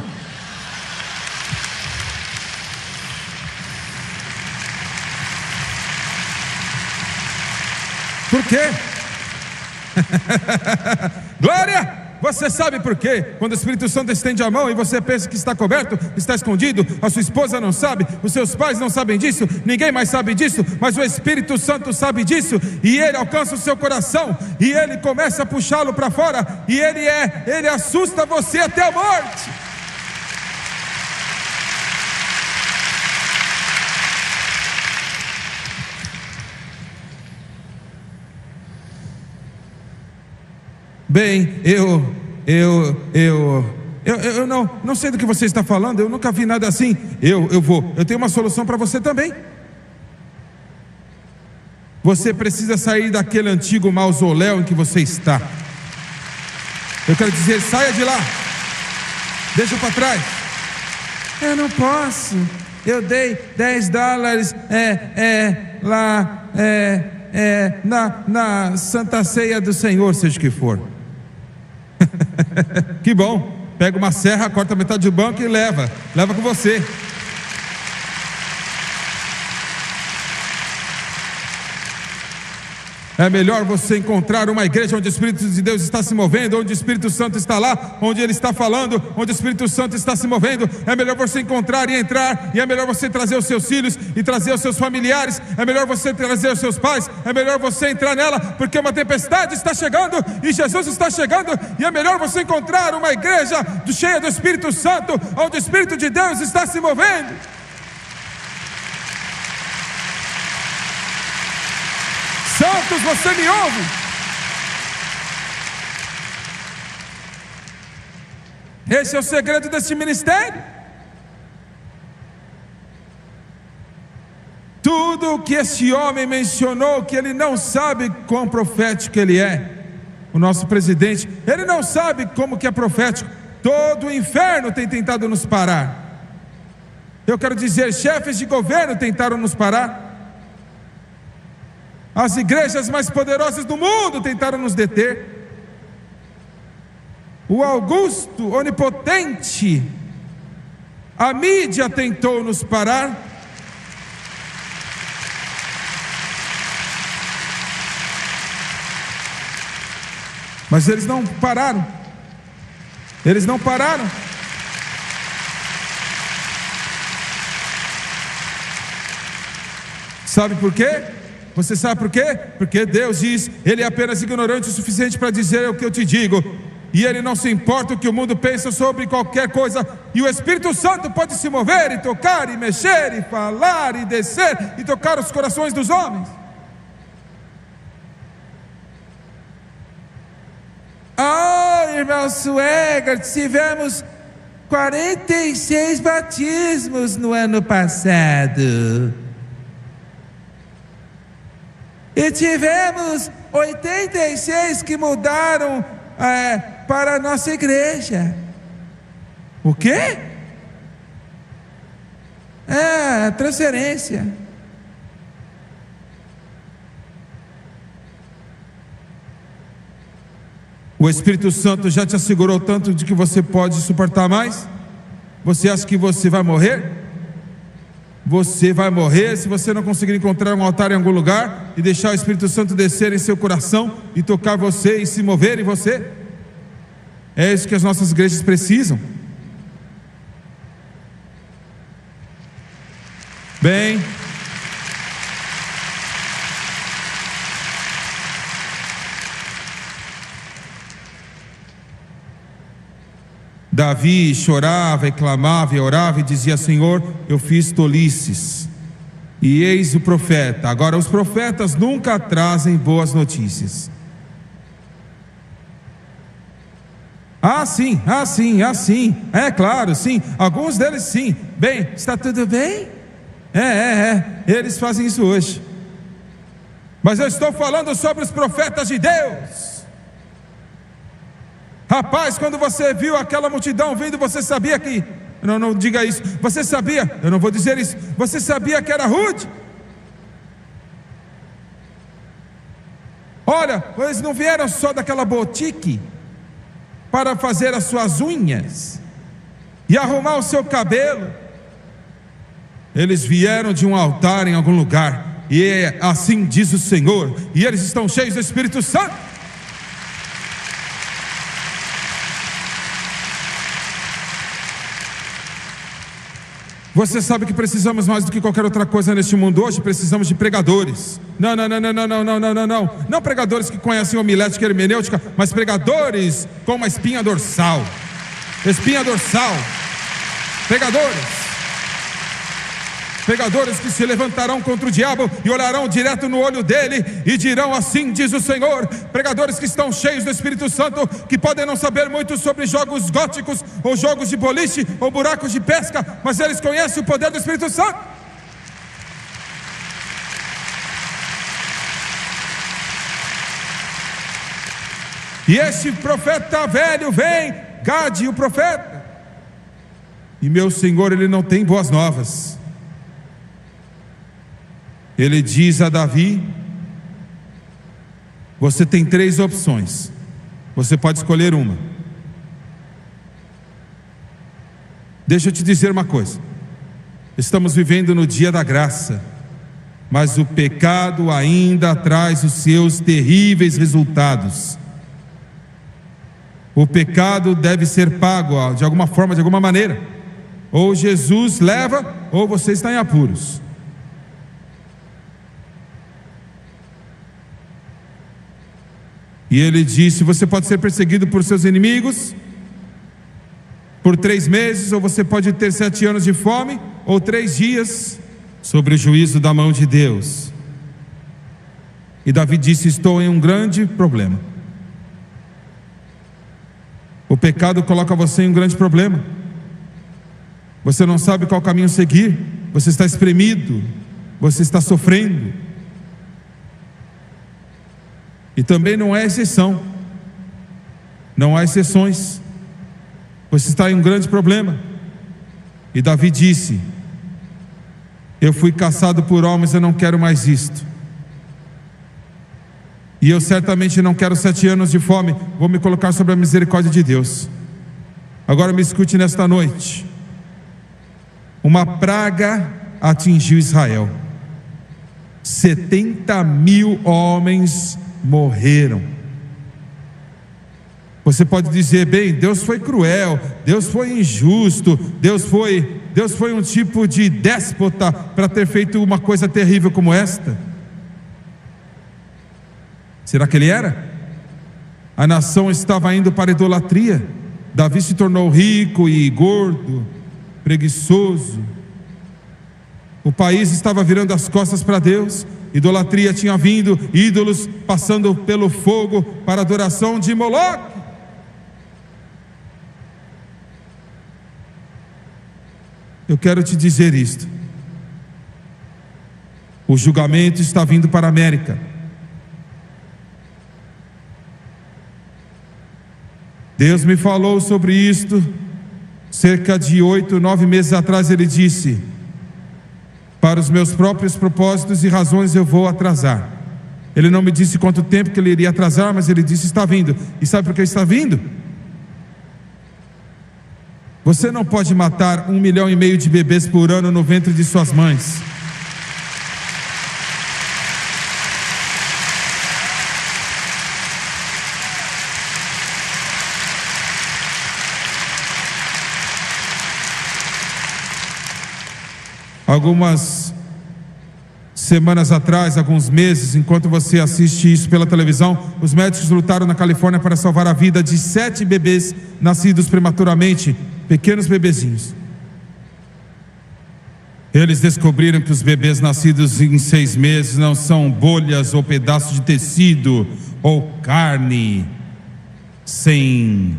Por quê? Glória! Você sabe por quê? Quando o Espírito Santo estende a mão e você pensa que está coberto, está escondido, a sua esposa não sabe, os seus pais não sabem disso, ninguém mais sabe disso, mas o Espírito Santo sabe disso, e ele alcança o seu coração, e ele começa a puxá-lo para fora, e ele assusta você até a morte. Bem, eu não sei do que você está falando. Eu nunca vi nada assim. Eu tenho uma solução para você também. Você precisa sair daquele antigo mausoléu em que você está. Eu quero dizer, saia de lá. Deixa para trás. Eu não posso. Eu dei $10 na Santa Ceia do Senhor, seja o que for. Que bom, pega uma serra, corta metade do banco e leva com você. É melhor você encontrar uma igreja onde o Espírito de Deus está se movendo, onde o Espírito Santo está lá, onde Ele está falando, onde o Espírito Santo está se movendo. É melhor você encontrar e entrar, e é melhor você trazer os seus filhos e trazer os seus familiares. É melhor você trazer os seus pais, é melhor você entrar nela, porque uma tempestade está chegando e Jesus está chegando. E é melhor você encontrar uma igreja cheia do Espírito Santo, onde o Espírito de Deus está se movendo. Santos, você me ouve? Esse é o segredo desse ministério. Tudo o que esse homem mencionou, que ele não sabe quão profético ele é, o nosso presidente, ele não sabe como que é profético. Todo o inferno tem tentado nos parar. Eu quero dizer, chefes de governo tentaram nos parar. As igrejas mais poderosas do mundo tentaram nos deter. O Augusto onipotente, a mídia tentou nos parar. Mas eles não pararam. Eles não pararam. Sabe por quê? Você sabe por quê? Porque Deus diz, Ele é apenas ignorante o suficiente para dizer o que eu te digo, e Ele não se importa o que o mundo pensa sobre qualquer coisa. E o Espírito Santo pode se mover e tocar e mexer e falar e descer e tocar os corações dos homens. irmão Sueger, tivemos 46 batismos no ano passado. E tivemos 86 que mudaram para a nossa igreja. O quê? Transferência. O Espírito Santo já te assegurou tanto de que você pode suportar mais? Você acha que você vai morrer? Você vai morrer se você não conseguir encontrar um altar em algum lugar e deixar o Espírito Santo descer em seu coração e tocar você e se mover em você. É isso que as nossas igrejas precisam. Bem, Davi chorava e clamava e orava e dizia: Senhor, eu fiz tolices. E eis o profeta. Agora, os profetas nunca trazem boas notícias. Sim. É claro, sim. Alguns deles sim. Bem, está tudo bem? Eles fazem isso hoje. Mas eu estou falando sobre os profetas de Deus. Rapaz, quando você viu aquela multidão vindo, você sabia que... Não diga isso. Você sabia, eu não vou dizer isso. Você sabia que era rude? Olha, eles não vieram só daquela boutique para fazer as suas unhas e arrumar o seu cabelo. Eles vieram de um altar em algum lugar, e assim diz o Senhor, e eles estão cheios do Espírito Santo. Você sabe que precisamos mais do que qualquer outra coisa neste mundo hoje? Precisamos de pregadores. Não pregadores que conhecem homilética e hermenêutica, mas pregadores com uma espinha dorsal. Pregadores que se levantarão contra o diabo e olharão direto no olho dele e dirão: assim diz o Senhor. Pregadores que estão cheios do Espírito Santo, que podem não saber muito sobre jogos góticos, ou jogos de boliche, ou buracos de pesca, mas eles conhecem o poder do Espírito Santo. E este profeta velho vem, Gade, o profeta, e meu Senhor, ele não tem boas novas. Ele diz a Davi: você tem 3 opções, você pode escolher uma. Deixa eu te dizer uma coisa: estamos vivendo no dia da graça, mas o pecado ainda traz os seus terríveis resultados. O pecado deve ser pago de alguma forma, de alguma maneira. Ou Jesus leva, ou você está em apuros. E ele disse: você pode ser perseguido por seus inimigos por 3 meses, ou você pode ter 7 anos de fome, ou 3 dias sobre o juízo da mão de Deus. E Davi disse: estou em um grande problema. O pecado coloca você em um grande problema. Você não sabe qual caminho seguir. Você está espremido, você está sofrendo. E também não é exceção. Não há exceções. Você está em um grande problema. E Davi disse: eu fui caçado por homens, eu não quero mais isto. E eu certamente não quero 7 anos de fome. Vou me colocar sobre a misericórdia de Deus. Agora me escute nesta noite. Uma praga atingiu Israel. 70.000 homens morreram. Você pode dizer: bem, Deus foi cruel, Deus foi injusto, Deus foi um tipo de déspota para ter feito uma coisa terrível como esta. Será que ele era? A nação estava indo para a idolatria. Davi se tornou rico e gordo, preguiçoso. O país estava virando as costas para Deus. Idolatria tinha vindo, ídolos passando pelo fogo para a adoração de Moloque. eu quero te dizer isto: o julgamento está vindo para a América. Deus me falou sobre isto cerca de 8, 9 meses atrás. Ele disse: para os meus próprios propósitos e razões eu vou atrasar. Ele não me disse quanto tempo que ele iria atrasar, mas ele disse: está vindo. E sabe por que está vindo? Você não pode matar 1,5 milhão de bebês por ano no ventre de suas mães. Algumas semanas atrás, alguns meses, enquanto você assiste isso pela televisão, os médicos lutaram na Califórnia para salvar a vida de 7 bebês nascidos prematuramente, pequenos bebezinhos. Eles descobriram que os bebês nascidos em 6 meses não são bolhas ou pedaços de tecido ou carne sem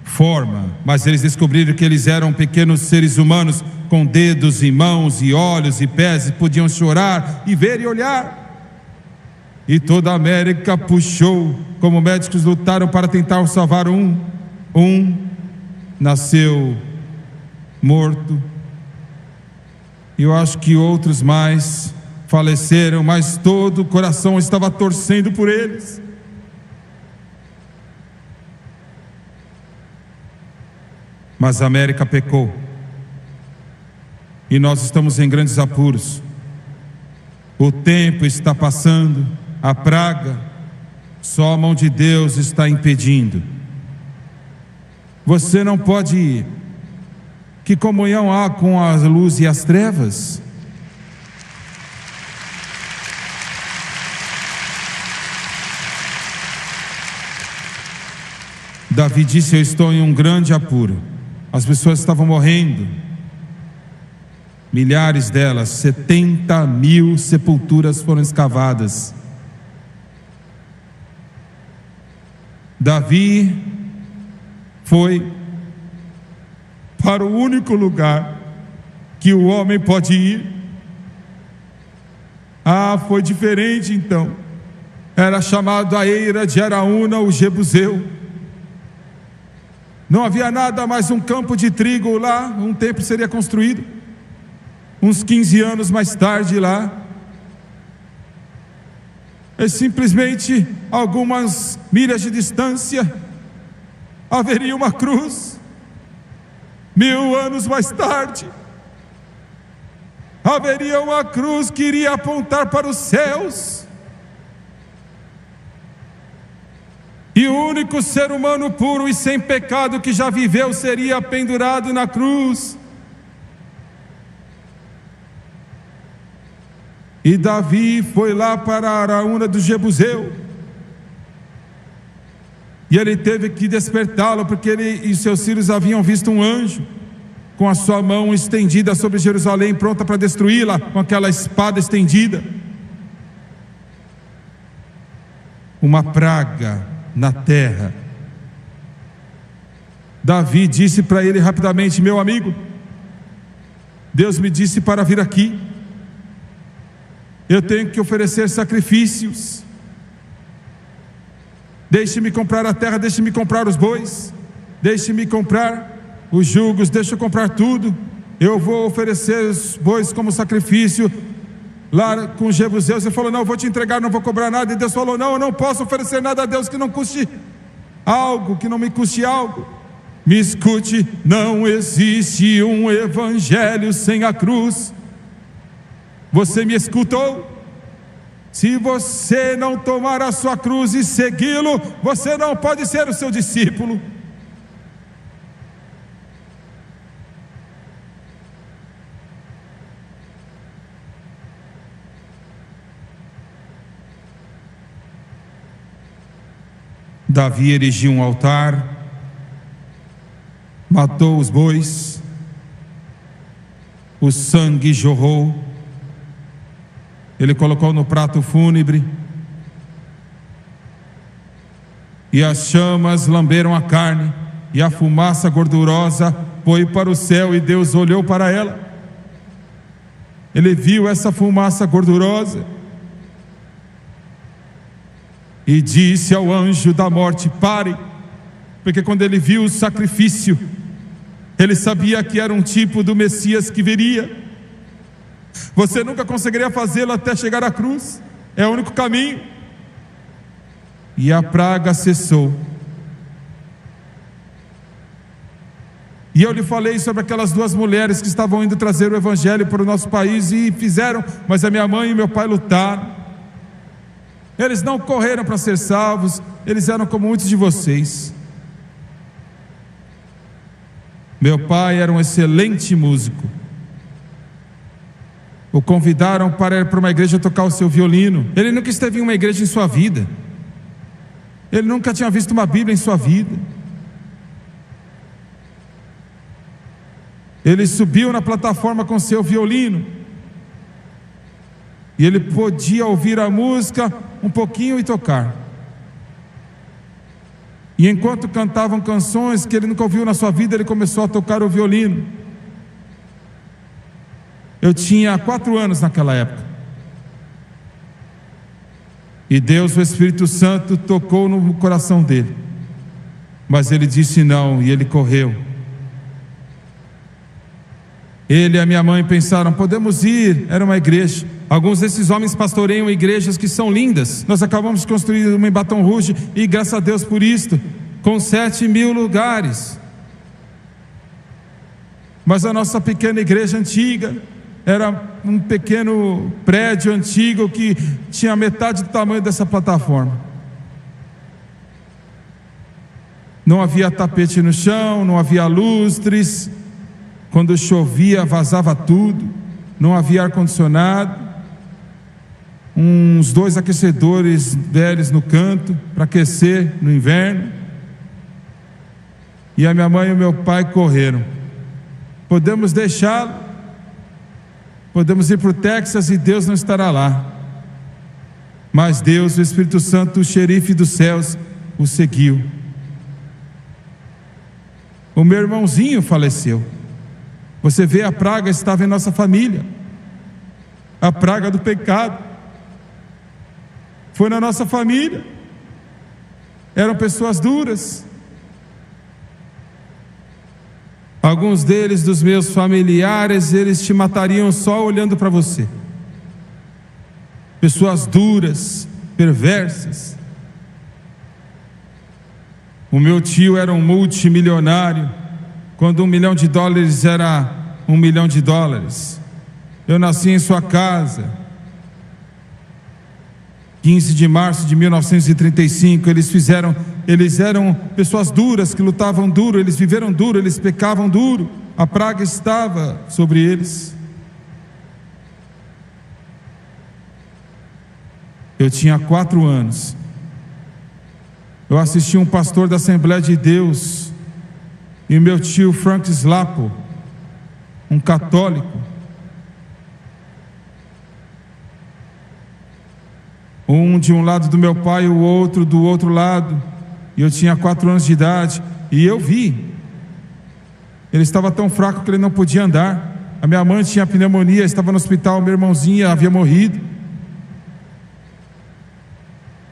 forma, mas eles descobriram que eles eram pequenos seres humanos com dedos e mãos e olhos e pés, e podiam chorar e ver e olhar. E toda a América puxou, como médicos lutaram para tentar salvar um nasceu morto, e eu acho que outros mais faleceram, mas todo o coração estava torcendo por eles. Mas a América pecou, e nós estamos em grandes apuros. O tempo está passando, a praga, só a mão de Deus está impedindo. Você não pode ir. Que comunhão há com a luz e as trevas? Davi disse: eu estou em um grande apuro. As pessoas estavam morrendo, milhares delas, 70.000 sepulturas foram escavadas. Davi foi para o único lugar que o homem pode ir. Foi diferente então. Era chamado a eira de Araúna, o Jebuseu. Não havia nada mais, um campo de trigo lá. Um templo seria construído uns 15 anos mais tarde lá. É simplesmente algumas milhas de distância haveria uma cruz. 1000 anos mais tarde haveria uma cruz que iria apontar para os céus, e o único ser humano puro e sem pecado que já viveu seria pendurado na cruz. E Davi foi lá para a Araúna do Jebuseu, e ele teve que despertá-lo, porque ele e seus filhos haviam visto um anjo com a sua mão estendida sobre Jerusalém, pronta para destruí-la, com aquela espada estendida. Uma praga na terra. Davi disse para ele rapidamente: meu amigo, Deus me disse para vir aqui. Eu tenho que oferecer sacrifícios. Deixe-me comprar a terra, deixe-me comprar os bois, deixe-me comprar os jugos, deixe eu comprar tudo. Eu vou oferecer os bois como sacrifício lá com os jebuseus. Ele falou: não, eu vou te entregar, não vou cobrar nada. E Deus falou: não, eu não posso oferecer nada a Deus que não custe algo, que não me custe algo. Me escute, não existe um evangelho sem a cruz. Você me escutou? Se você não tomar a sua cruz e segui-lo, você não pode ser o seu discípulo. Davi erigiu um altar, matou os bois, o sangue jorrou, ele colocou no prato fúnebre, e as chamas lamberam a carne, e a fumaça gordurosa foi para o céu, e Deus olhou para ela. ele viu essa fumaça gordurosa e disse ao anjo da morte: pare, porque quando ele viu o sacrifício, ele sabia que era um tipo do Messias que viria. Você nunca conseguiria fazê-lo até chegar à cruz, é o único caminho. E a praga cessou. E eu lhe falei sobre aquelas duas mulheres que estavam indo trazer o evangelho para o nosso país e fizeram, mas a minha mãe e meu pai lutaram. Eles não correram para ser salvos, eles eram como muitos de vocês. Meu pai era um excelente músico. O convidaram para ir para uma igreja tocar o seu violino. Ele nunca esteve em uma igreja em sua vida. Ele nunca tinha visto uma Bíblia em sua vida. Ele subiu na plataforma com seu violino e ele podia ouvir a música um pouquinho e tocar. E enquanto cantavam canções que ele nunca ouviu na sua vida, ele começou a tocar o violino. Eu tinha 4 anos naquela época. E Deus, o Espírito Santo, tocou no coração dele. Mas ele disse não, e ele correu. Ele e a minha mãe pensaram: podemos ir, era uma igreja. Alguns desses homens pastoreiam igrejas que são lindas. Nós acabamos de construir uma em Baton Rouge, e graças a Deus por isto, com 7.000 lugares. Mas a nossa pequena igreja antiga era um pequeno prédio antigo que tinha metade do tamanho dessa plataforma. Não havia tapete no chão, não havia lustres. Quando chovia, vazava tudo. Não havia ar-condicionado. Uns 2 aquecedores velhos no canto para aquecer no inverno. E a minha mãe e o meu pai correram. Podemos deixá-lo, podemos ir para o Texas e Deus não estará lá. Mas Deus, o Espírito Santo, o xerife dos céus, o seguiu. O meu irmãozinho faleceu. Você vê, a praga estava em nossa família. A praga do pecado foi na nossa família. Eram pessoas duras. Alguns deles, dos meus familiares, eles te matariam só olhando para você. Pessoas duras, perversas. O meu tio era um multimilionário, quando $1 milhão era $1 milhão. Eu nasci em sua casa, 15 de março de 1935. Eles eram pessoas duras, que lutavam duro, eles viveram duro, eles pecavam duro. A praga estava sobre eles. Eu tinha 4 anos. Eu assisti um pastor da Assembleia de Deus e meu tio Frank Slapo, um católico, um de um lado do meu pai, o outro do outro lado, e eu tinha 4 anos de idade, e eu vi, ele estava tão fraco que ele não podia andar. A minha mãe tinha pneumonia, estava no hospital, meu irmãozinho havia morrido.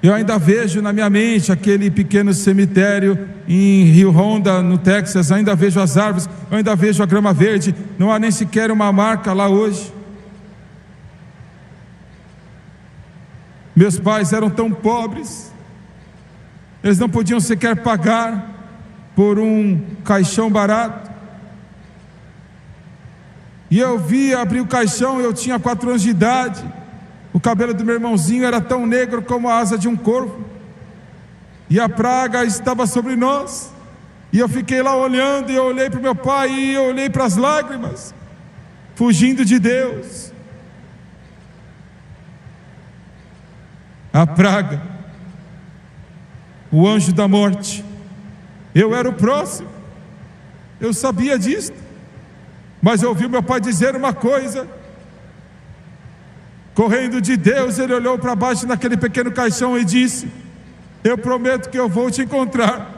Eu ainda vejo na minha mente aquele pequeno cemitério em Rio Honda, no Texas. Ainda vejo as árvores, eu ainda vejo a grama verde. Não há nem sequer uma marca lá hoje. Meus pais eram tão pobres, eles não podiam sequer pagar por um caixão barato. E eu vi abrir o caixão, eu tinha 4 anos de idade. O cabelo do meu irmãozinho era tão negro como a asa de um corvo. E a praga estava sobre nós. E eu fiquei lá olhando, e eu olhei para o meu pai, e eu olhei para as lágrimas, fugindo de Deus. A praga, o anjo da morte. Eu era o próximo, eu sabia disso. Mas eu ouvi meu pai dizer uma coisa. Correndo de Deus, ele olhou para baixo naquele pequeno caixão e disse: eu prometo que eu vou te encontrar.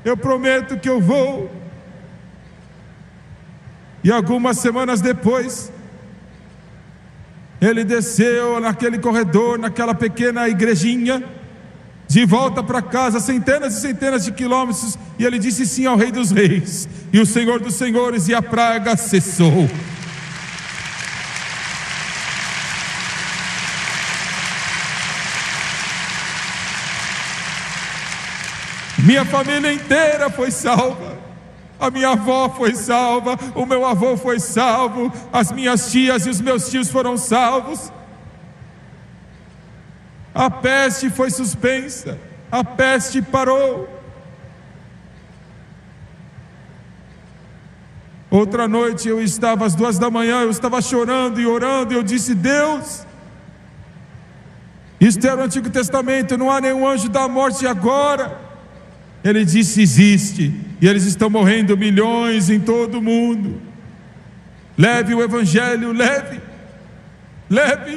Eu prometo que eu vou. E algumas semanas depois, Ele desceu naquele corredor, naquela pequena igrejinha, de volta para casa, centenas e centenas de quilômetros, e ele disse sim ao Rei dos Reis e o Senhor dos Senhores, e a praga cessou. Minha família inteira foi salva. A minha avó foi salva, o meu avô foi salvo, as minhas tias e os meus tios foram salvos. A peste foi suspensa, a peste parou. Outra noite eu estava às 2h, eu estava chorando e orando, e eu disse: Deus, isto era o Antigo Testamento, não há nenhum anjo da morte agora. Ele disse: existe, e eles estão morrendo milhões em todo o mundo. Leve o Evangelho, leve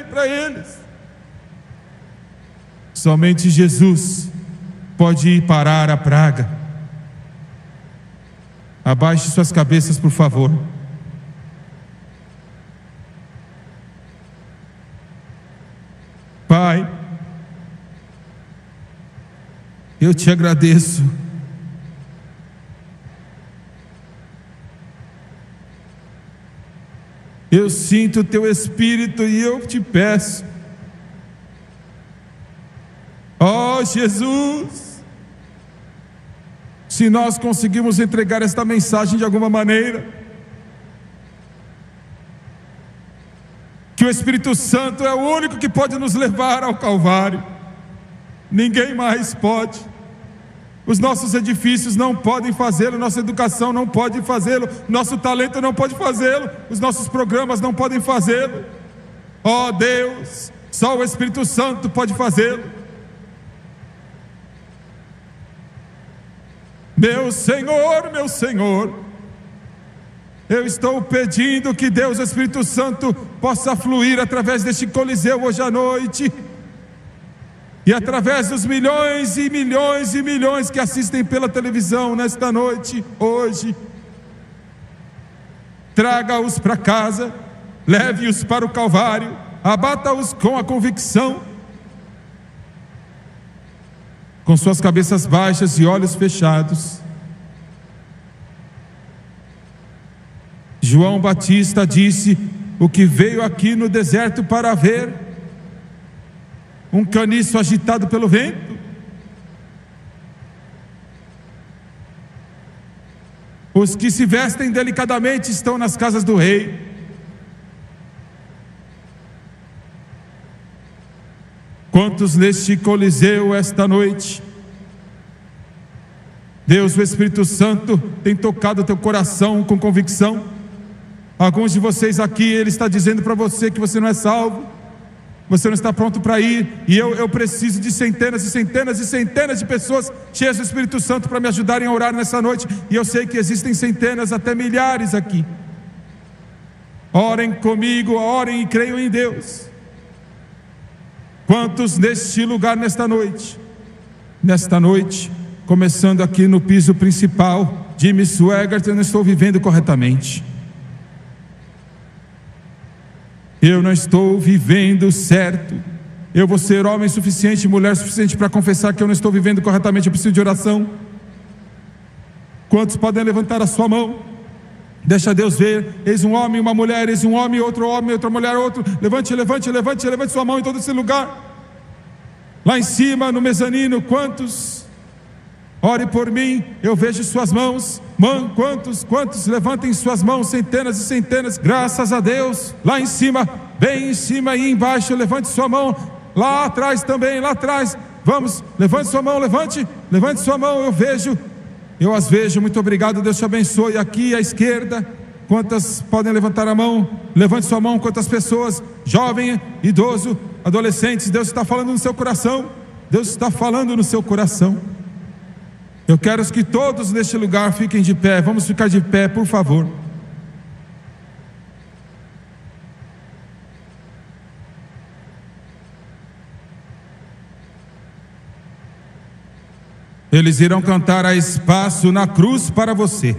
para eles. Somente Jesus pode parar a praga. Abaixe suas cabeças, por favor. Pai, eu te agradeço. Eu sinto o teu Espírito e eu te peço, ó Jesus, se nós conseguimos entregar esta mensagem de alguma maneira, que o Espírito Santo é o único que pode nos levar ao Calvário, ninguém mais pode. Os nossos edifícios não podem fazê-lo, nossa educação não pode fazê-lo, nosso talento não pode fazê-lo, os nossos programas não podem fazê-lo. Ó Deus, só o Espírito Santo pode fazê-lo. Meu Senhor, eu estou pedindo que Deus, o Espírito Santo, possa fluir através deste Coliseu hoje à noite, e através dos milhões e milhões e milhões que assistem pela televisão nesta noite, hoje. Traga-os para casa, leve-os para o Calvário, abata-os com a convicção, com suas cabeças baixas e olhos fechados. João Batista disse: o que veio aqui no deserto para ver um caniço agitado pelo vento? Os que se vestem delicadamente estão nas casas do rei. Quantos neste Coliseu esta noite, Deus, o Espírito Santo, tem tocado o teu coração com convicção? Alguns de vocês aqui, Ele está dizendo para você que você não é salvo, você não está pronto para ir, e eu preciso de centenas e centenas e centenas de pessoas cheias do Espírito Santo para me ajudarem a orar nessa noite, e eu sei que existem centenas, até milhares aqui. Orem comigo, orem e creiam em Deus. Quantos neste lugar nesta noite, começando aqui no piso principal, Jimmy Swaggart, eu não estou vivendo corretamente. Eu não estou vivendo certo. Eu vou ser homem suficiente, mulher suficiente para confessar que eu não estou vivendo corretamente. Eu preciso de oração. Quantos podem levantar a sua mão? Deixa Deus ver. Eis um homem, uma mulher, eis um homem, outra mulher, outro. Levante sua mão em todo esse lugar. Lá em cima, no mezanino, quantos? Ore por mim, eu vejo suas mãos. Quantos levantem suas mãos, centenas e centenas, graças a Deus. Lá em cima, bem em cima e embaixo, levante sua mão. Lá atrás também, lá atrás, vamos, levante sua mão, levante sua mão, eu as vejo, muito obrigado, Deus te abençoe. Aqui à esquerda, quantas podem levantar a mão? Levante sua mão. Quantas pessoas, jovem, idoso, adolescentes, Deus está falando no seu coração, Deus está falando no seu coração. Eu quero que todos neste lugar fiquem de pé. Vamos ficar de pé, por favor. Eles irão cantar a espaço na cruz para você.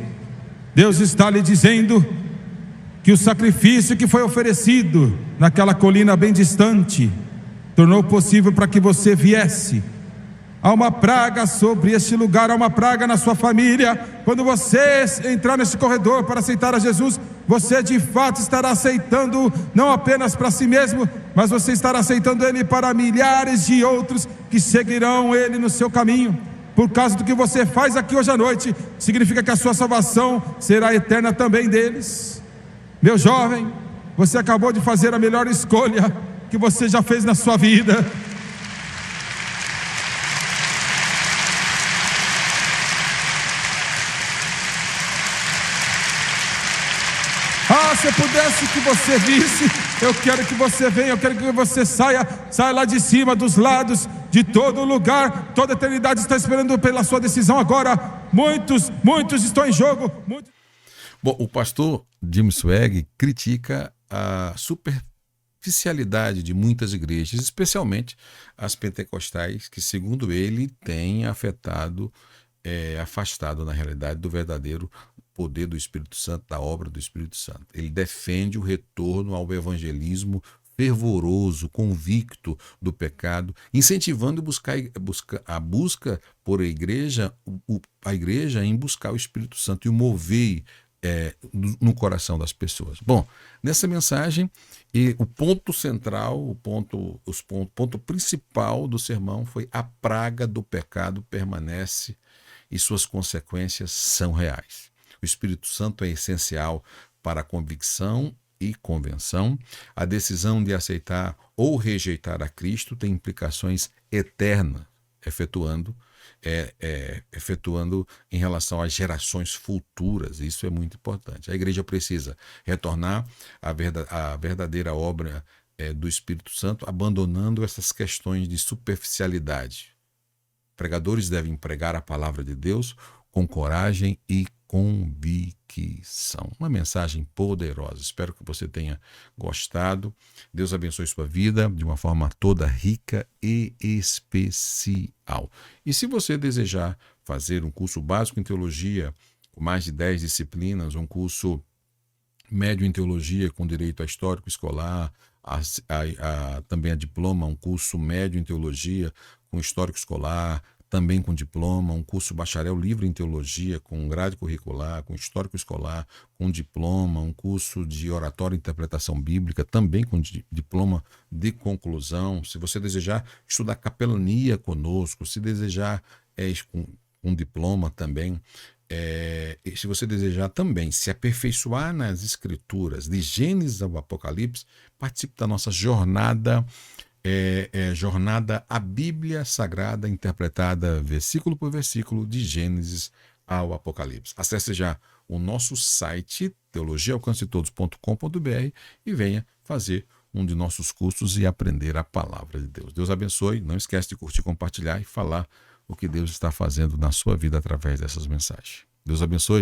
Deus está lhe dizendo: que o sacrifício que foi oferecido naquela colina bem distante tornou possível para que você viesse. Há uma praga sobre este lugar, há uma praga na sua família. Quando você entrar nesse corredor para aceitar a Jesus, você de fato estará aceitando não apenas para si mesmo, mas você estará aceitando Ele para milhares de outros que seguirão Ele no seu caminho. Por causa do que você faz aqui hoje à noite, significa que a sua salvação será eterna também deles. Meu jovem, você acabou de fazer a melhor escolha que você já fez na sua vida. Se eu pudesse que você visse, eu quero que você venha, eu quero que você saia lá de cima, dos lados, de todo lugar. Toda a eternidade está esperando pela sua decisão agora. Muitos estão em jogo. Bom, o pastor Jim Swag critica a superficialidade de muitas igrejas, especialmente as pentecostais, que, segundo ele, têm afastado, na realidade, do verdadeiro poder do Espírito Santo, da obra do Espírito Santo. Ele defende o retorno ao evangelismo fervoroso, convicto do pecado, incentivando a busca por a igreja em buscar o Espírito Santo e o mover no coração das pessoas. Bom, nessa mensagem, o ponto central, o ponto principal do sermão foi: a praga do pecado permanece e suas consequências são reais. O Espírito Santo é essencial para a convicção e convenção. A decisão de aceitar ou rejeitar a Cristo tem implicações eternas, efetuando em relação às gerações futuras. Isso é muito importante. A igreja precisa retornar à verdadeira obra do Espírito Santo, abandonando essas questões de superficialidade. Pregadores devem pregar a palavra de Deus com coragem e convicção. Uma mensagem poderosa. Espero que você tenha gostado. Deus abençoe sua vida de uma forma toda rica e especial. E se você desejar fazer um curso básico em teologia, com mais de 10 disciplinas, um curso médio em teologia com direito a histórico escolar, também a diploma, um curso médio em teologia com histórico escolar, também com diploma, um curso bacharel livre em teologia, com grade curricular, com histórico escolar, com diploma, um curso de oratória e interpretação bíblica, também com diploma de conclusão. Se você desejar estudar capelania conosco, se desejar com diploma também, se você desejar também se aperfeiçoar nas escrituras, de Gênesis ao Apocalipse, participe da nossa jornada a Bíblia Sagrada interpretada versículo por versículo, de Gênesis ao Apocalipse. Acesse já o nosso site teologiaalcancetodos.com.br e venha fazer um de nossos cursos e aprender a palavra de Deus. Deus abençoe. Não esquece de curtir, compartilhar e falar o que Deus está fazendo na sua vida através dessas mensagens. Deus abençoe.